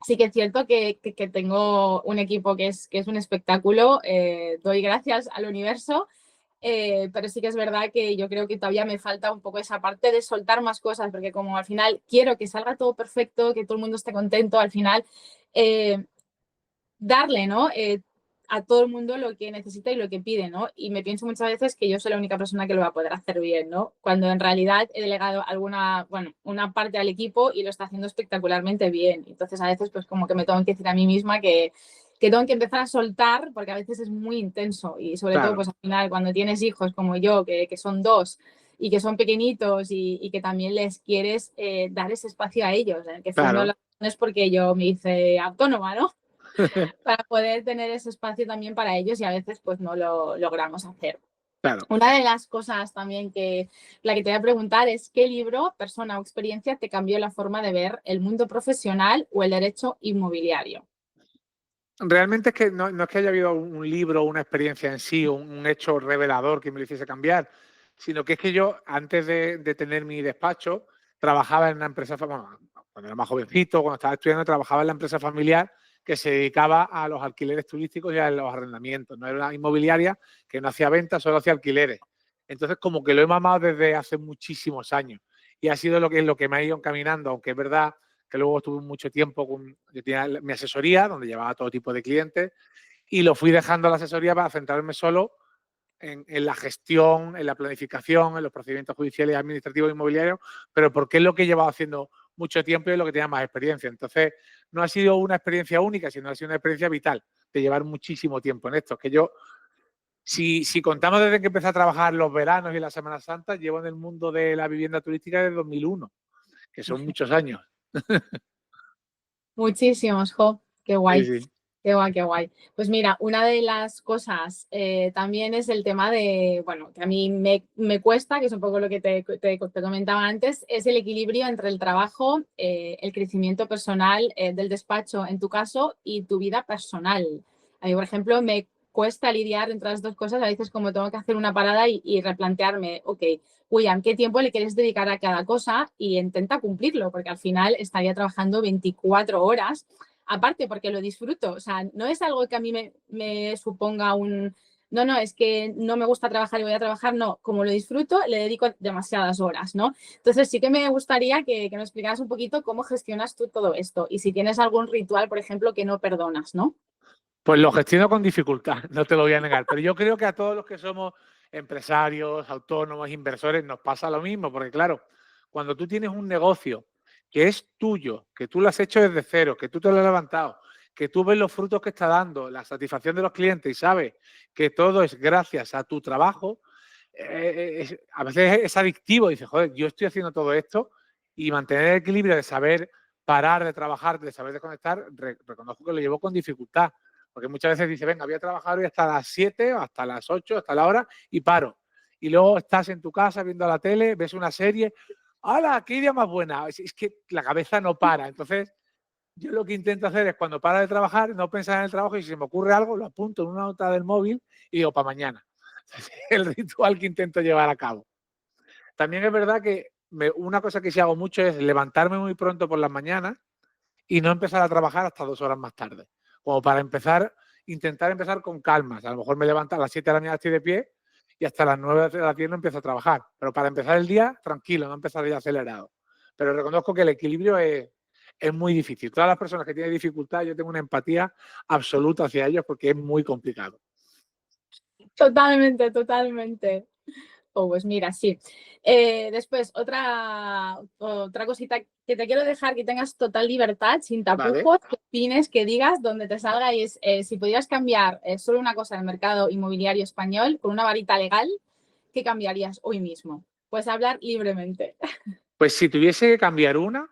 Sí que es cierto que tengo un equipo que es un espectáculo, doy gracias al universo, pero sí que es verdad que yo creo que todavía me falta un poco esa parte de soltar más cosas, porque como al final quiero que salga todo perfecto, que todo el mundo esté contento, al final eh, darle, ¿no? A todo el mundo lo que necesita y lo que pide, ¿no? Y me pienso muchas veces que yo soy la única persona que lo va a poder hacer bien, ¿no? Cuando en realidad he delegado una parte al equipo y lo está haciendo espectacularmente bien. Entonces a veces pues como que me tengo que decir a mí misma que tengo que empezar a soltar porque a veces es muy intenso y sobre todo Claro, pues al final cuando tienes hijos como yo, que son dos y que son pequeñitos y que también les quieres dar ese espacio a ellos, que fue una de claro. las razones porque yo me hice autónoma, ¿no? Para poder tener ese espacio también para ellos y a veces pues no lo logramos hacer. Claro. Una de las cosas también que la que te voy a preguntar es ¿qué libro, persona o experiencia te cambió la forma de ver el mundo profesional o el derecho inmobiliario? Realmente es que no es que haya habido un libro, una experiencia en sí, un hecho revelador que me lo hiciese cambiar, sino que es que yo, antes de tener mi despacho, trabajaba en una empresa, bueno, cuando era más jovencito, cuando estaba estudiando, trabajaba en la empresa familiar que se dedicaba a los alquileres turísticos y a los arrendamientos. No era una inmobiliaria que no hacía ventas, solo hacía alquileres. Entonces, como que lo he mamado desde hace muchísimos años y ha sido lo que me ha ido encaminando, aunque es verdad que luego estuve mucho tiempo yo tenía mi asesoría, donde llevaba todo tipo de clientes, y lo fui dejando a la asesoría para centrarme solo en la gestión, en la planificación, en los procedimientos judiciales, administrativos e inmobiliarios, pero porque es lo que he llevado haciendo mucho tiempo y es lo que tenía más experiencia. Entonces, no ha sido una experiencia única, sino ha sido una experiencia vital de llevar muchísimo tiempo en esto. Que yo, si contamos desde que empecé a trabajar los veranos y la Semana Santa, llevo en el mundo de la vivienda turística desde 2001, que son muchos años. Muchísimos, jo, qué Sí, guay. sí. Qué guay, qué guay. Pues mira, una de las cosas también es el tema de, bueno, que a mí me cuesta, que es un poco lo que te comentaba antes, es el equilibrio entre el trabajo, el crecimiento personal del despacho, en tu caso, y tu vida personal. A mí, por ejemplo, me cuesta lidiar entre las dos cosas, a veces como tengo que hacer una parada y replantearme, ok, William, ¿qué tiempo le quieres dedicar a cada cosa? Y intenta cumplirlo, porque al final estaría trabajando 24 horas aparte porque lo disfruto, o sea, no es algo que a mí me suponga no, es que no me gusta trabajar y voy a trabajar, no, como lo disfruto, le dedico demasiadas horas, ¿no? Entonces sí que me gustaría que me explicaras un poquito cómo gestionas tú todo esto y si tienes algún ritual, por ejemplo, que no perdonas, ¿no? Pues lo gestiono con dificultad, no te lo voy a negar, pero yo creo que a todos los que somos empresarios, autónomos, inversores, nos pasa lo mismo, porque claro, cuando tú tienes un negocio que es tuyo, que tú lo has hecho desde cero, que tú te lo has levantado, que tú ves los frutos que está dando, la satisfacción de los clientes y sabes que todo es gracias a tu trabajo, a veces es adictivo. Dices, joder, yo estoy haciendo todo esto y mantener el equilibrio de saber parar de trabajar, de saber desconectar, reconozco que lo llevo con dificultad. Porque muchas veces dice, venga, voy a trabajar hoy hasta las 7 o hasta las 8, hasta la hora y paro. Y luego estás en tu casa viendo la tele, ves una serie. ¡Hala! ¡Qué idea más buena! Es que la cabeza no para. Entonces, yo lo que intento hacer es cuando para de trabajar, no pensar en el trabajo y si se me ocurre algo, lo apunto en una nota del móvil y digo, para mañana. Es el ritual que intento llevar a cabo. También es verdad que una cosa que sí hago mucho es levantarme muy pronto por las mañanas y no empezar a trabajar hasta 2 horas más tarde. Como para intentar empezar con calmas. A lo mejor me levanto a las 7 de la mañana, estoy de pie y hasta las 9 de la 10 no empiezo a trabajar. Pero para empezar el día, tranquilo, no empezar ya acelerado. Pero reconozco que el equilibrio es muy difícil. Todas las personas que tienen dificultad, yo tengo una empatía absoluta hacia ellos porque es muy complicado. Totalmente, totalmente. Oh, pues mira, sí. Después, otra cosita que te quiero dejar, que tengas total libertad, sin Vale. tapujos, que opines, que digas, donde te salga, y es, si pudieras cambiar solo una cosa en el mercado inmobiliario español con una varita legal, ¿qué cambiarías hoy mismo? Puedes hablar libremente. Pues si tuviese que cambiar una,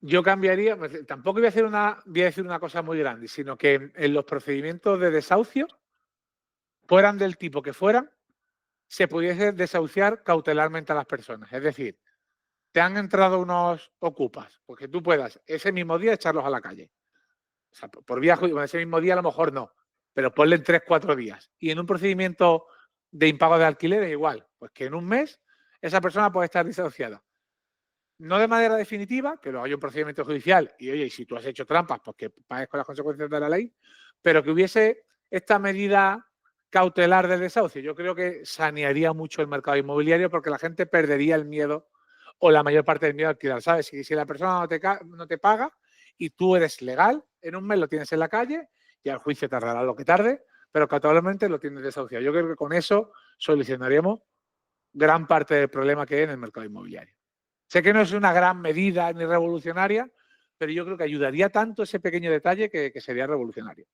yo cambiaría, pues, tampoco voy a decir una cosa muy grande, sino que en los procedimientos de desahucio, fueran del tipo que fueran, se pudiese desahuciar cautelarmente a las personas. Es decir, te han entrado unos ocupas, porque tú puedas ese mismo día echarlos a la calle. O sea, por vía judicial, ese mismo día a lo mejor no, pero ponle 3, 4 días. Y en un procedimiento de impago de alquiler es igual, pues que en un mes esa persona puede estar desahuciada. No de manera definitiva, que luego hay un procedimiento judicial y oye, y si tú has hecho trampas, pues que pagues con las consecuencias de la ley, pero que hubiese esta medida cautelar del desahucio. Yo creo que sanearía mucho el mercado inmobiliario porque la gente perdería el miedo o la mayor parte del miedo a alquilar. ¿Sabes? Si la persona no te paga y tú eres legal, en un mes lo tienes en la calle y al juicio tardará lo que tarde, pero cautelarmente lo tienes desahuciado. Yo creo que con eso solucionaríamos gran parte del problema que hay en el mercado inmobiliario. Sé que no es una gran medida ni revolucionaria, pero yo creo que ayudaría tanto ese pequeño detalle que sería revolucionario.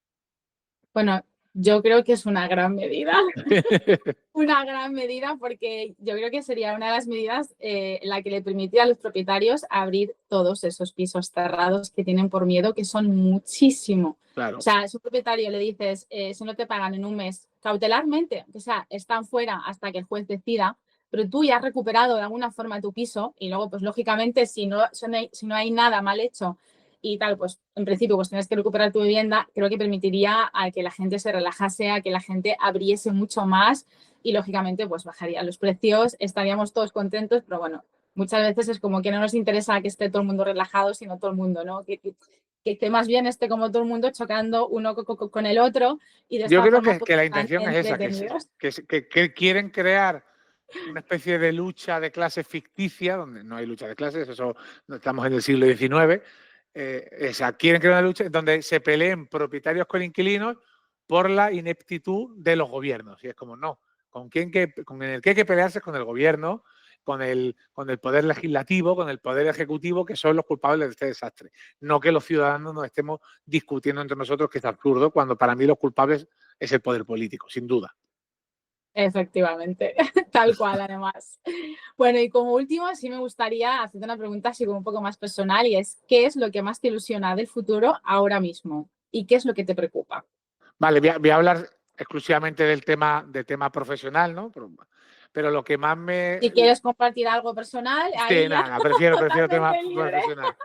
Bueno, yo creo que es una gran medida. Una gran medida porque yo creo que sería una de las medidas la que le permitiría a los propietarios abrir todos esos pisos cerrados que tienen por miedo, que son muchísimo. Claro. O sea, a su propietario le dices, si no te pagan en un mes cautelarmente, aunque sea, están fuera hasta que el juez decida, pero tú ya has recuperado de alguna forma tu piso y luego, pues lógicamente, si no hay nada mal hecho y tal, pues en principio pues tienes que recuperar tu vivienda, creo que permitiría a que la gente se relajase, a que la gente abriese mucho más y lógicamente pues bajarían los precios, estaríamos todos contentos, pero bueno, muchas veces es como que no nos interesa que esté todo el mundo relajado, sino todo el mundo, ¿no? Que más bien esté como todo el mundo chocando uno con el otro y de Yo esta creo forma pues, que la están intención es esa, entretenidos. que quieren crear una especie de lucha de clases ficticia, donde no hay lucha de clases, eso estamos en el siglo XIX. Quieren crear una lucha donde se peleen propietarios con inquilinos por la ineptitud de los gobiernos. Y es como, no, con el que hay que pelearse es con el gobierno, con el poder legislativo, con el poder ejecutivo, que son los culpables de este desastre. No que los ciudadanos nos estemos discutiendo entre nosotros, que es absurdo, cuando para mí los culpables es el poder político, sin duda. Efectivamente, tal cual además. Bueno, y como último, sí me gustaría hacerte una pregunta así como un poco más personal y es, ¿qué es lo que más te ilusiona del futuro ahora mismo? ¿Y qué es lo que te preocupa? Vale, voy a hablar exclusivamente del tema profesional, ¿no? Pero lo que más me... Si quieres compartir algo personal, Sí, ahí ya nada, prefiero tema totalmente libre. profesional.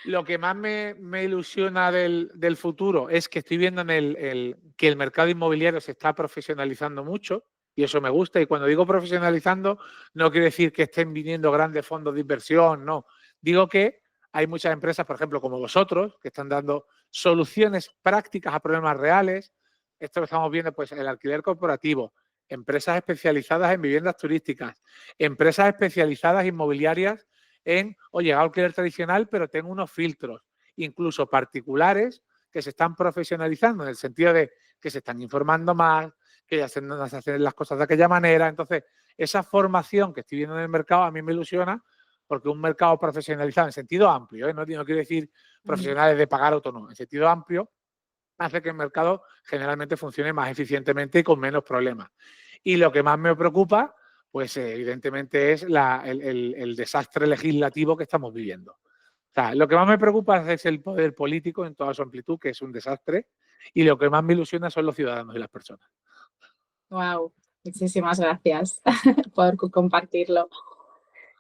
Lo que más me ilusiona del futuro es que estoy viendo que el mercado inmobiliario se está profesionalizando mucho y eso me gusta. Y cuando digo profesionalizando, no quiere decir que estén viniendo grandes fondos de inversión, no. Digo que hay muchas empresas, por ejemplo, como vosotros, que están dando soluciones prácticas a problemas reales. Esto lo estamos viendo, pues, el alquiler corporativo, empresas especializadas en viviendas turísticas, empresas especializadas inmobiliarias en, oye, hago alquiler tradicional, pero tengo unos filtros, incluso particulares, que se están profesionalizando en el sentido de que se están informando más, que ya se hacen las cosas de aquella manera. Entonces, esa formación que estoy viendo en el mercado a mí me ilusiona porque un mercado profesionalizado en sentido amplio, no quiero decir profesionales de pagar autónomos, en sentido amplio, hace que el mercado generalmente funcione más eficientemente y con menos problemas. Y lo que más me preocupa, pues evidentemente es el desastre legislativo que estamos viviendo. O sea, lo que más me preocupa es el poder político en toda su amplitud, que es un desastre, y lo que más me ilusiona son los ciudadanos y las personas. Wow, muchísimas gracias por compartirlo.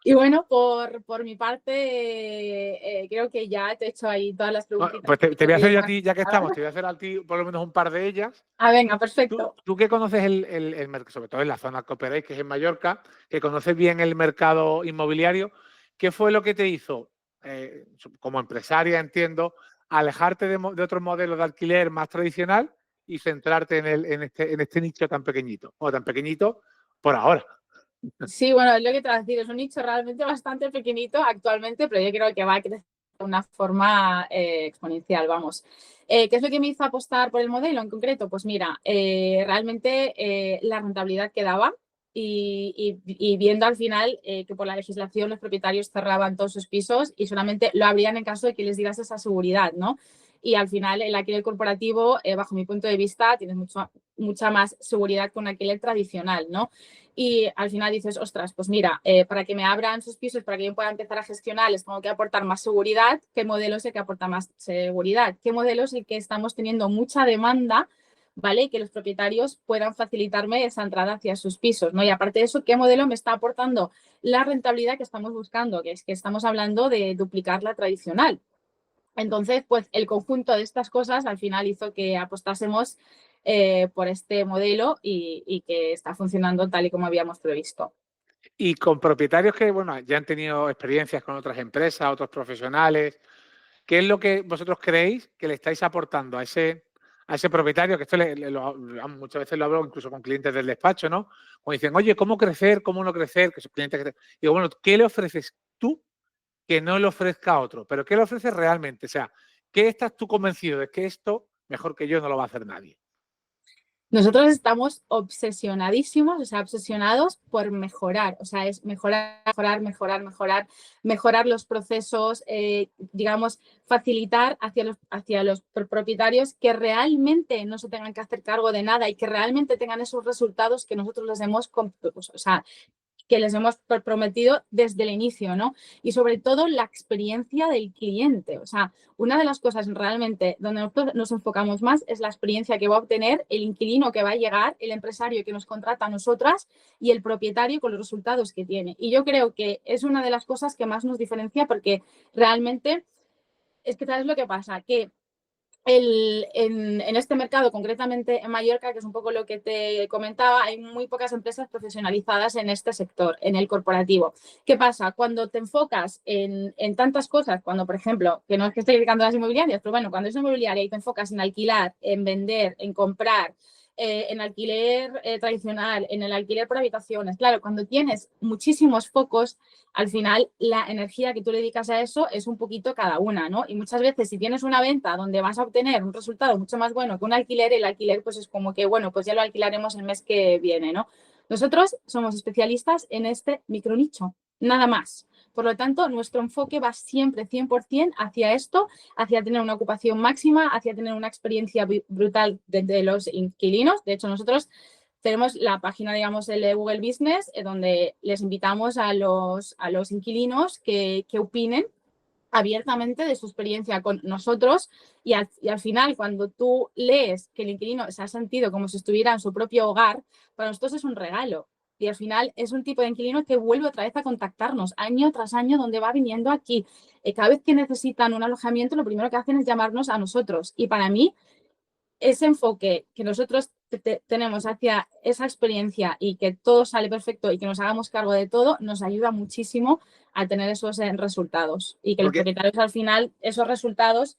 Y bueno, por mi parte, creo que ya te he hecho ahí todas las Bueno, preguntitas. pues te voy a hacer yo a ti, ya que estamos, Nada. te voy a hacer a ti por lo menos un par de ellas. Ah, venga, perfecto. Tú que conoces el mercado, sobre todo en la zona que operáis, que es en Mallorca, que conoces bien el mercado inmobiliario, ¿qué fue lo que te hizo, como empresaria, entiendo, alejarte de otros modelos de alquiler más tradicional y centrarte en este nicho tan pequeñito? O tan pequeñito por ahora. Sí, bueno, es lo que te voy a decir, es un nicho realmente bastante pequeñito actualmente, pero yo creo que va a crecer de una forma exponencial, vamos. ¿Qué es lo que me hizo apostar por el modelo en concreto? Pues mira, realmente la rentabilidad que daba, y viendo al final que por la legislación los propietarios cerraban todos sus pisos y solamente lo abrían en caso de que les dieras esa seguridad, ¿no? Y al final el alquiler corporativo, bajo mi punto de vista, tienes mucha más seguridad que un alquiler tradicional, ¿no? Y al final dices, ostras, pues mira, para que me abran sus pisos, para que yo pueda empezar a gestionar, les tengo que aportar más seguridad. ¿Qué modelo es el que aporta más seguridad? ¿Qué modelo es el que estamos teniendo mucha demanda, ¿vale? Y que los propietarios puedan facilitarme esa entrada hacia sus pisos, ¿no? Y aparte de eso, ¿qué modelo me está aportando la rentabilidad que estamos buscando? Que es que estamos hablando de duplicar la tradicional. Entonces, pues el conjunto de estas cosas al final hizo que apostásemos por este modelo y que está funcionando tal y como habíamos previsto. Y con propietarios que, bueno, ya han tenido experiencias con otras empresas, otros profesionales, ¿qué es lo que vosotros creéis que le estáis aportando a ese propietario? Que esto muchas veces lo hablo incluso con clientes del despacho, ¿no? O dicen, oye, ¿cómo crecer? ¿Cómo no crecer? Que son clientes que digo, bueno, ¿qué le ofreces tú que no le ofrezca a otro? ¿Pero qué le ofreces realmente? O sea, ¿qué estás tú convencido de que esto, mejor que yo, no lo va a hacer nadie? Nosotros estamos obsesionadísimos, o sea, obsesionados por mejorar, o sea, es mejorar los procesos, digamos, facilitar hacia los propietarios que realmente no se tengan que hacer cargo de nada y que realmente tengan esos resultados que nosotros les hemos, o sea, que les hemos prometido desde el inicio, ¿no? Y sobre todo la experiencia del cliente. O sea, una de las cosas realmente donde nosotros nos enfocamos más es la experiencia que va a obtener el inquilino que va a llegar, el empresario que nos contrata a nosotras y el propietario con los resultados que tiene. Y yo creo que es una de las cosas que más nos diferencia porque realmente es que ¿sabes lo que pasa? Que en este mercado, concretamente en Mallorca, que es un poco lo que te comentaba, hay muy pocas empresas profesionalizadas en este sector, en el corporativo. ¿Qué pasa? Cuando te enfocas en tantas cosas, cuando, por ejemplo, que no es que esté dedicando a las inmobiliarias, pero bueno, cuando es inmobiliaria y te enfocas en alquilar, en vender, en comprar, en alquiler tradicional, en el alquiler por habitaciones, claro, cuando tienes muchísimos focos, al final la energía que tú le dedicas a eso es un poquito cada una, ¿no? Y muchas veces si tienes una venta donde vas a obtener un resultado mucho más bueno que un alquiler, el alquiler pues es como que, bueno, pues ya lo alquilaremos el mes que viene, ¿no? Nosotros somos especialistas en este micronicho, nada más. Por lo tanto, nuestro enfoque va siempre 100% hacia esto, hacia tener una ocupación máxima, hacia tener una experiencia brutal de los inquilinos. De hecho, nosotros tenemos la página, digamos, de Google Business, donde les invitamos a los inquilinos que opinen abiertamente de su experiencia con nosotros y al final, cuando tú lees que el inquilino se ha sentido como si estuviera en su propio hogar, para nosotros es un regalo. Y al final es un tipo de inquilino que vuelve otra vez a contactarnos año tras año, donde va viniendo aquí. Cada vez que necesitan un alojamiento, lo primero que hacen es llamarnos a nosotros. Y para mí, ese enfoque que nosotros tenemos hacia esa experiencia y que todo sale perfecto y que nos hagamos cargo de todo, nos ayuda muchísimo a tener esos resultados y que los propietarios al final, esos resultados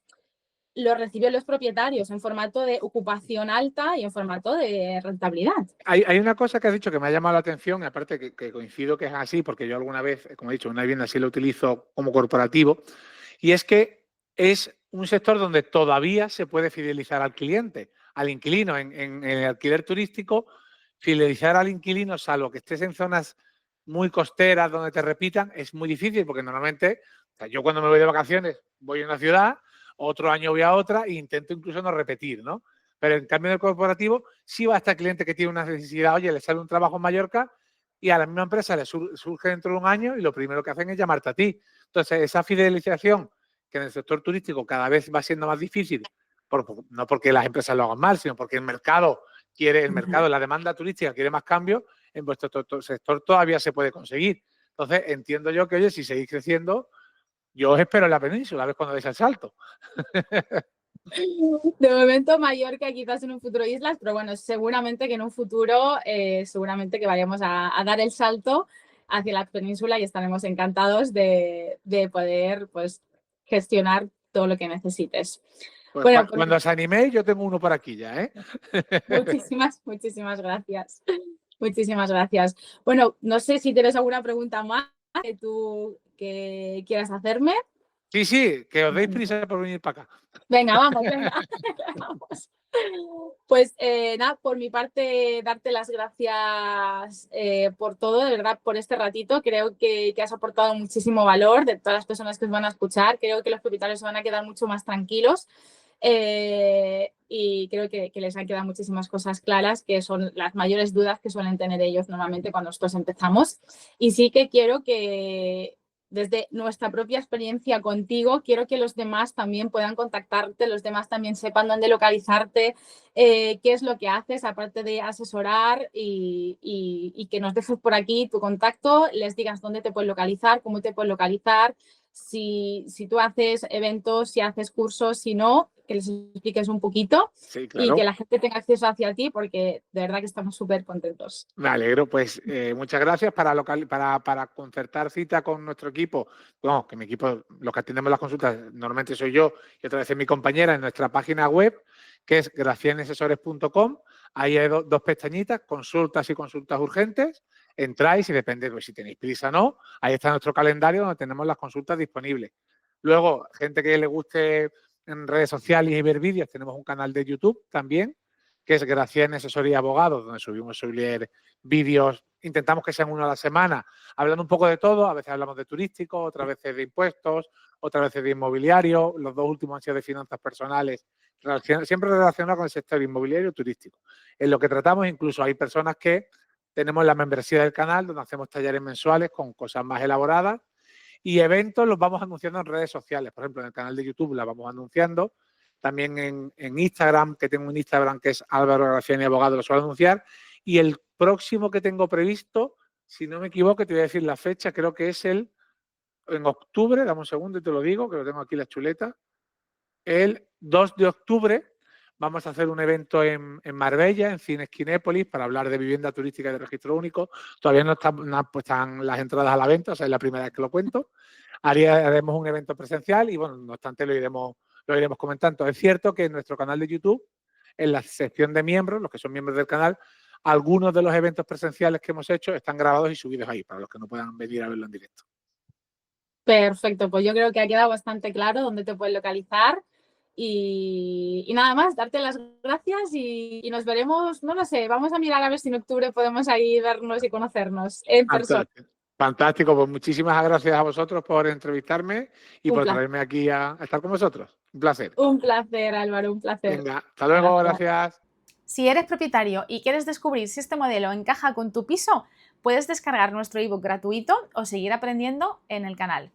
los reciben los propietarios en formato de ocupación alta y en formato de rentabilidad. Hay una cosa que has dicho que me ha llamado la atención, y aparte que coincido que es así, porque yo alguna vez, como he dicho, una vivienda sí lo utilizo como corporativo, y es que es un sector donde todavía se puede fidelizar al cliente, al inquilino. En el alquiler turístico, fidelizar al inquilino, salvo que estés en zonas muy costeras donde te repitan, es muy difícil, porque normalmente, o sea, yo cuando me voy de vacaciones voy a una ciudad, otro año voy a otra e intento incluso no repetir, ¿no? Pero en cambio en el corporativo sí va a estar cliente que tiene una necesidad, oye, le sale un trabajo en Mallorca y a la misma empresa le surge dentro de un año y lo primero que hacen es llamarte a ti. Entonces, esa fidelización que en el sector turístico cada vez va siendo más difícil, no porque las empresas lo hagan mal, sino porque el mercado, la demanda turística quiere más cambios, en vuestro sector todavía se puede conseguir. Entonces, entiendo yo que, oye, si seguís creciendo, yo os espero en la península, a ver cuándo deis el salto. De momento Mallorca, quizás en un futuro islas, pero bueno, seguramente que en un futuro, seguramente que vayamos a dar el salto hacia la península y estaremos encantados de poder pues, gestionar todo lo que necesites. Pues bueno, cuando os animéis, yo tengo uno por aquí ya, ¿eh? Muchísimas gracias. Muchísimas gracias. Bueno, no sé si tienes alguna pregunta más que tú que quieras hacerme. Sí, que os deis prisa por venir para acá. Venga, vamos. Pues nada, por mi parte, darte las gracias por todo, de verdad, por este ratito. Creo que has aportado muchísimo valor de todas las personas que os van a escuchar. Creo que los propietarios se van a quedar mucho más tranquilos y creo que les han quedado muchísimas cosas claras, que son las mayores dudas que suelen tener ellos normalmente cuando nosotros empezamos. Y sí que quiero que desde nuestra propia experiencia contigo, quiero que los demás también puedan contactarte, los demás también sepan dónde localizarte, qué es lo que haces, aparte de asesorar y que nos dejes por aquí tu contacto, les digas dónde te puedes localizar, cómo te puedes localizar, si tú haces eventos, si haces cursos, si no, que les expliques un poquito Sí, y que claro. la gente tenga acceso hacia ti porque de verdad que estamos súper contentos. Me alegro, pues muchas gracias para concertar cita con nuestro equipo. Bueno, que mi equipo, los que atendemos las consultas, normalmente soy yo y otra vez es mi compañera en nuestra página web, que es gracienesesores.com. Ahí hay dos pestañitas, consultas y consultas urgentes. Entráis y depende de si tenéis prisa o no. Ahí está nuestro calendario donde tenemos las consultas disponibles. Luego, gente que le guste en redes sociales y ver vídeos, tenemos un canal de YouTube también, que es Gracián Asesoría Abogados, donde subimos vídeos, intentamos que sean uno a la semana, hablando un poco de todo, a veces hablamos de turístico, otras veces de impuestos, otras veces de inmobiliario, los dos últimos han sido de finanzas personales, siempre relacionado con el sector inmobiliario y turístico. En lo que tratamos, incluso hay personas que tenemos la membresía del canal, donde hacemos talleres mensuales con cosas más elaboradas, y eventos los vamos anunciando en redes sociales. Por ejemplo, en el canal de YouTube la vamos anunciando. También en Instagram, que tengo un Instagram que es Álvaro Graciani Abogado, lo suelo anunciar. Y el próximo que tengo previsto, si no me equivoco, te voy a decir la fecha, creo que es en octubre, dame un segundo y te lo digo, que lo tengo aquí la chuleta. El 2 de octubre vamos a hacer un evento en Marbella, en Cine Esquinépolis, para hablar de vivienda turística y de registro único. Todavía no están las entradas a la venta, o sea, es la primera vez que lo cuento. Haremos un evento presencial y, bueno, no obstante, lo iremos comentando. Es cierto que en nuestro canal de YouTube, en la sección de miembros, los que son miembros del canal, algunos de los eventos presenciales que hemos hecho están grabados y subidos ahí, para los que no puedan venir a verlo en directo. Perfecto, pues yo creo que ha quedado bastante claro dónde te puedes localizar y nada más, darte las gracias y nos veremos, no lo sé, vamos a mirar a ver si en octubre podemos ahí vernos y conocernos en persona. Fantástico. Fantástico, pues muchísimas gracias a vosotros por entrevistarme y Un por placer, traerme aquí a estar con vosotros. Un placer. Álvaro, un placer. Venga, hasta luego, Gracias. gracias. Si eres propietario y quieres descubrir si este modelo encaja con tu piso, puedes descargar nuestro ebook gratuito o seguir aprendiendo en el canal.